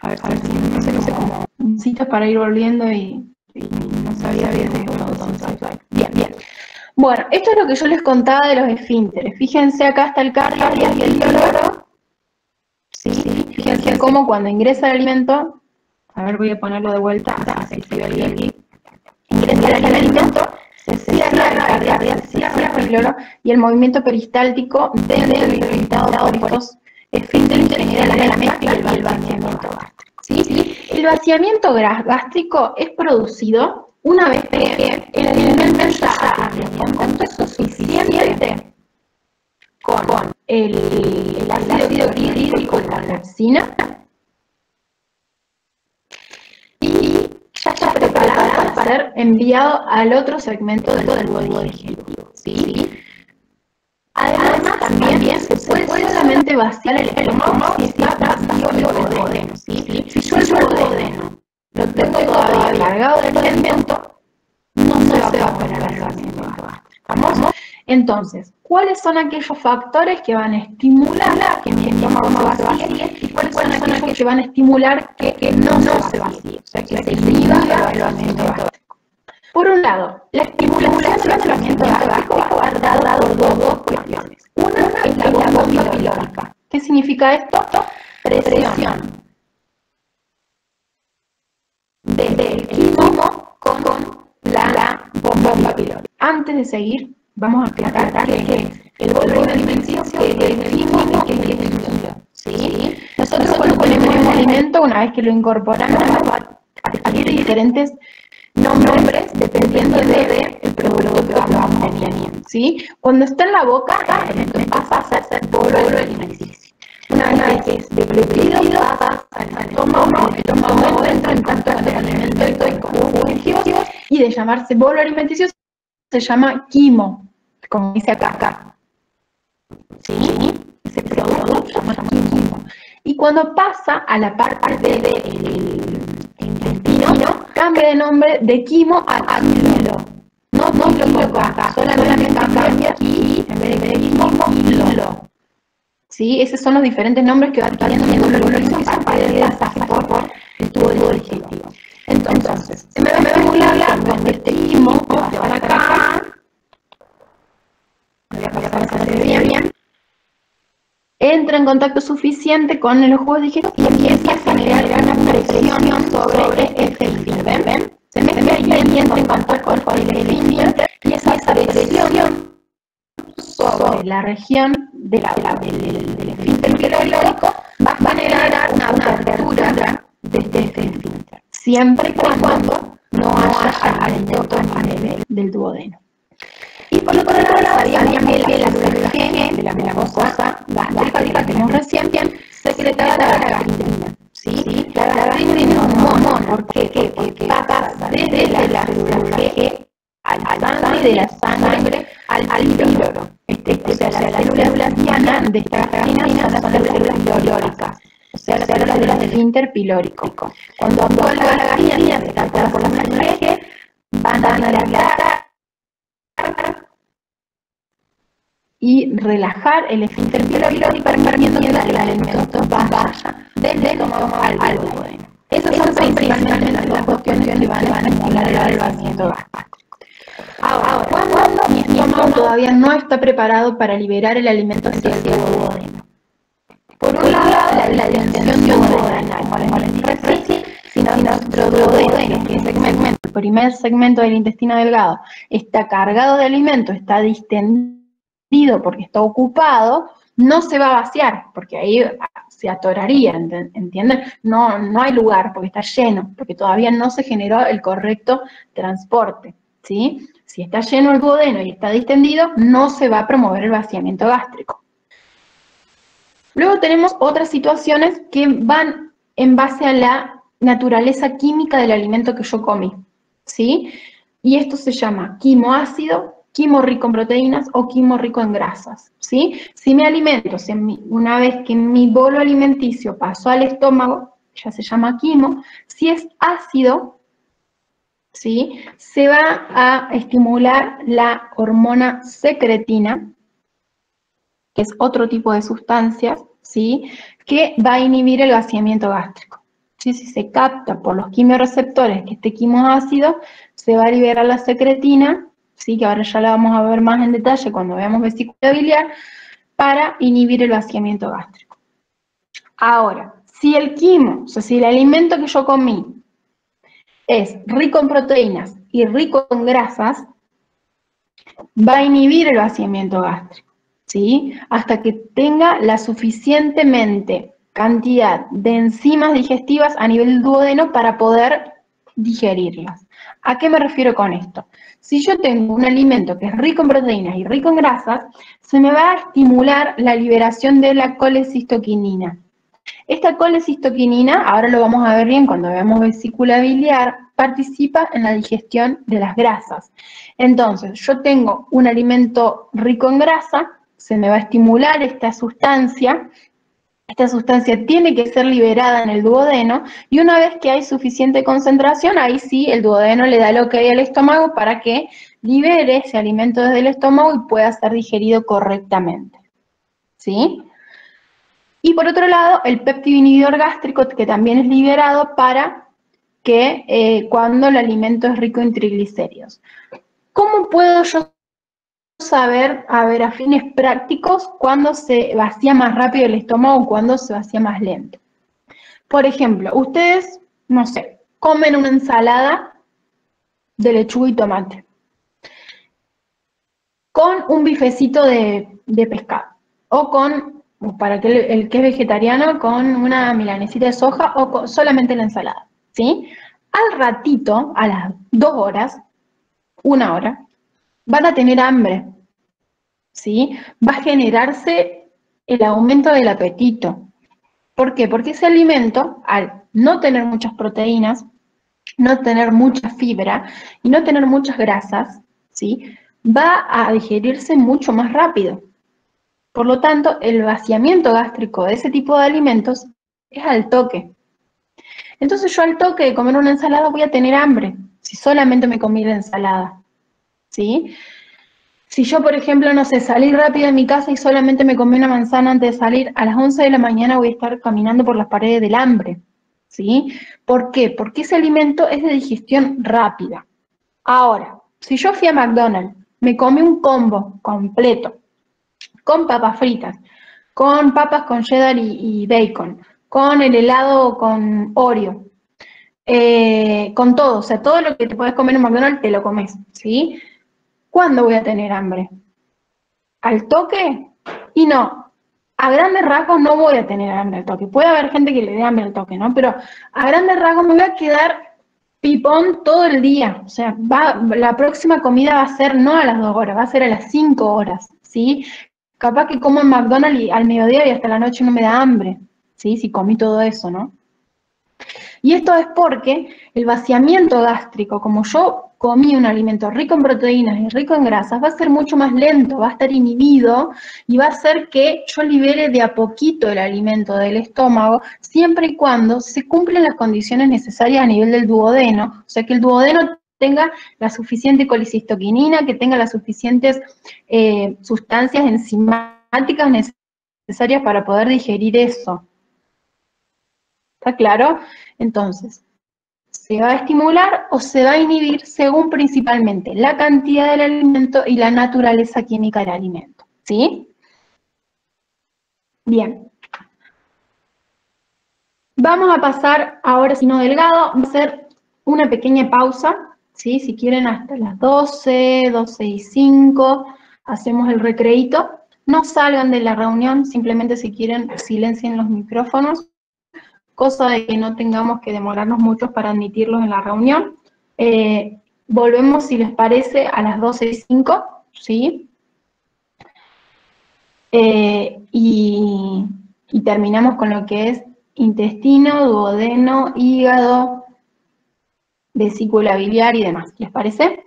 A ver si no sé cómo citas para ir volviendo y no sabía bien de Bien. Bueno, esto es lo que yo les contaba de los esfínteres. Fíjense, acá está el cardio y el inodoro. ¿Sí? Fíjense cómo cuando ingresa el alimento, a ver, voy a ponerlo de vuelta, así se ve bien. Ingresa el alimento, se cierra el cardio, se cierra el cloro y el movimiento peristáltico debe ser limitado por estos esfínteres que generan la mezcla y el vaciamiento gástrico. ¿Sí? El vaciamiento gástrico es producido una vez que el alimento ya ha contacto suficiente con el ácido hídrico y la pepsina y ya está preparado para ser enviado al otro segmento del tubo digestivo, ¿sí? Además, también se puede solamente vaciar el estómago si está vacío el duodeno, ¿sí? Si yo el duodeno lo tengo todavía cargado de alimento, no se va a poner el vaciamiento gástrico. ¿Vamos? Entonces, ¿cuáles son aquellos factores que van a estimular que mi estómago se vacíe? ¿Y cuáles son aquellos que van a estimular que no se vacíe? O sea, que se inhiba el vaciamiento gástrico. Por un lado, la estimulación del vaciamiento gástrico va a estar dada por dos cuestiones. Una es la bomba pilórica. ¿Qué significa esto? Presión del quimo con la bomba pilórica. Antes de seguir, vamos a aclarar que el volumen alimenticio es el quimo y el líquido, ¿sí? Nosotros cuando ponemos un alimento, una vez que lo incorporamos, va a adquirir diferentes nombres dependiendo del producto que vamos obteniendo, ¿sí? Cuando está en la boca, el alimento pasa a ser bolo alimenticio. Una vez que es deglutido, pasa al estómago, el estómago entra en contacto con el alimento y como digestivo, y de llamarse bolo alimenticio se llama quimo, como dice acá. ¿Sí? Ese producto se llama quimo. Y cuando pasa a la parte del intestino, cambia de nombre de quimo a quilo. No lo coloco acá, solamente cambia aquí, en vez de quimo, quilo. ¿Sí? Esos son los diferentes nombres que va adquiriendo el organismo para que pase por el tubo digestivo. Entonces, se me va a estimular cuando este quimo va a estar acá, entra en contacto suficiente con los jugos digestivos y empieza a generar una presión sobre este esfínter. ¿Ven? Se mezcla y entra en contacto con el esfínter y esa presión sobre la región del esfínter pilórico va a generar una apertura de este esfínter, siempre y cuando no haya alimento a nivel del duodeno. Y por otro lado, sabían que la CG de la mucosa gástrica que vimos recién secreta la gastrina. ¿Sí? La gastrina tiene un hormón. ¿Por qué? Porque pasa desde la célula G al sangre, de la sangre al piloro. O sea, las células dianas de esta gastrina son las células pilóricas. O sea, las células del esfínter pilórico. Cuando actúa la gastrina, secretada por la G, van a dilatar y relajar el esfínter pilórico permitiendo que el alimento vaya del estómago al duodeno. Esas son principalmente las cuestiones que van a estimular el vaciamiento gástrico. Ahora, cuando mi estómago todavía no está preparado para liberar el alimento hacia el duodeno. Por un lado, la distensión duodenal, como les dije recién, si nuestro duodeno, que es el primer segmento del intestino delgado, está cargado de alimento, está distendido porque está ocupado, no se va a vaciar, porque ahí se atoraría, ¿entienden? No hay lugar, porque está lleno, porque todavía no se generó el correcto transporte, ¿sí? Si está lleno el duodeno y está distendido, no se va a promover el vaciamiento gástrico. Luego tenemos otras situaciones que van en base a la naturaleza química del alimento que yo comí, ¿sí? Y esto se llama quimoácido, quimo rico en proteínas o quimo rico en grasas, ¿sí? Si mi alimento, una vez que mi bolo alimenticio pasó al estómago, ya se llama quimo. Si es ácido, ¿sí? Se va a estimular la hormona secretina, que es otro tipo de sustancias, ¿sí? Que va a inhibir el vaciamiento gástrico. ¿Sí? Si se capta por los quimiorreceptores que este quimo es ácido, se va a liberar la secretina, ¿sí? Que ahora ya la vamos a ver más en detalle cuando veamos vesícula biliar, para inhibir el vaciamiento gástrico. Ahora, si el quimo, o sea, si el alimento que yo comí es rico en proteínas y rico en grasas, va a inhibir el vaciamiento gástrico, ¿sí? Hasta que tenga la suficientemente cantidad de enzimas digestivas a nivel del duodeno para poder digerirlas. ¿A qué me refiero con esto? Si yo tengo un alimento que es rico en proteínas y rico en grasas, se me va a estimular la liberación de la colecistoquinina. Esta colecistoquinina, ahora lo vamos a ver bien cuando veamos vesícula biliar, participa en la digestión de las grasas. Entonces, yo tengo un alimento rico en grasa, se me va a estimular esta sustancia tiene que ser liberada en el duodeno, y una vez que hay suficiente concentración, ahí sí el duodeno le da el ok al estómago para que libere ese alimento desde el estómago y pueda ser digerido correctamente, ¿sí? Y por otro lado, el péptido inhibidor gástrico, que también es liberado para que cuando el alimento es rico en triglicéridos. ¿Cómo puedo yo saber, a fines prácticos, cuándo se vacía más rápido el estómago o cuándo se vacía más lento? Por ejemplo, ustedes, no sé, comen una ensalada de lechuga y tomate con un bifecito de pescado, o para el que es vegetariano, con una milanesita de soja o solamente la ensalada, ¿sí? Al ratito, a las 2 horas, 1 hora, van a tener hambre, ¿sí? Va a generarse el aumento del apetito. ¿Por qué? Porque ese alimento, al no tener muchas proteínas, no tener mucha fibra y no tener muchas grasas, ¿sí? Va a digerirse mucho más rápido. Por lo tanto, el vaciamiento gástrico de ese tipo de alimentos es al toque. Entonces yo al toque de comer una ensalada voy a tener hambre, si solamente me comí la ensalada, ¿sí? Si yo, por ejemplo, no sé, salí rápido de mi casa y solamente me comí una manzana antes de salir, a las 11 de la mañana voy a estar caminando por las paredes del hambre, ¿sí? ¿Por qué? Porque ese alimento es de digestión rápida. Ahora, si yo fui a McDonald's, me comí un combo completo, con papas fritas, con papas con cheddar y bacon, con el helado con Oreo, con todo, o sea, todo lo que te puedes comer en McDonald's te lo comes, ¿sí? ¿Cuándo voy a tener hambre? ¿Al toque? Y no, a grandes rasgos no voy a tener hambre al toque. Puede haber gente que le dé hambre al toque, ¿no? Pero a grandes rasgos me voy a quedar pipón todo el día. O sea, la próxima comida va a ser no a las 2 horas, va a ser a las 5 horas, ¿sí? Capaz que como en McDonald's y al mediodía y hasta la noche no me da hambre, ¿sí? Si comí todo eso, ¿no? Y esto es porque el vaciamiento gástrico, como yo comí un alimento rico en proteínas y rico en grasas, va a ser mucho más lento, va a estar inhibido y va a hacer que yo libere de a poquito el alimento del estómago, siempre y cuando se cumplen las condiciones necesarias a nivel del duodeno, o sea que el duodeno tenga la suficiente colicistoquinina, que tenga las suficientes sustancias enzimáticas necesarias para poder digerir eso. ¿Está claro? Entonces, se va a estimular o se va a inhibir según principalmente la cantidad del alimento y la naturaleza química del alimento. ¿Sí? Bien. Vamos a pasar ahora, si no delgado, vamos a hacer una pequeña pausa, ¿sí? Si quieren hasta las 12, 12:05, hacemos el recreíto. No salgan de la reunión, simplemente si quieren silencien los micrófonos, cosa de que no tengamos que demorarnos mucho para admitirlos en la reunión. Volvemos, si les parece, a las 12:05, ¿sí? Y terminamos con lo que es intestino, duodeno, hígado, vesícula biliar y demás. ¿Les parece?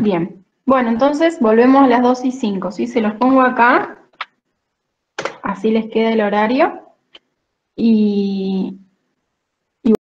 Bien. Bueno, entonces volvemos a las 12:05, ¿sí? Se los pongo acá, así les queda el horario. Y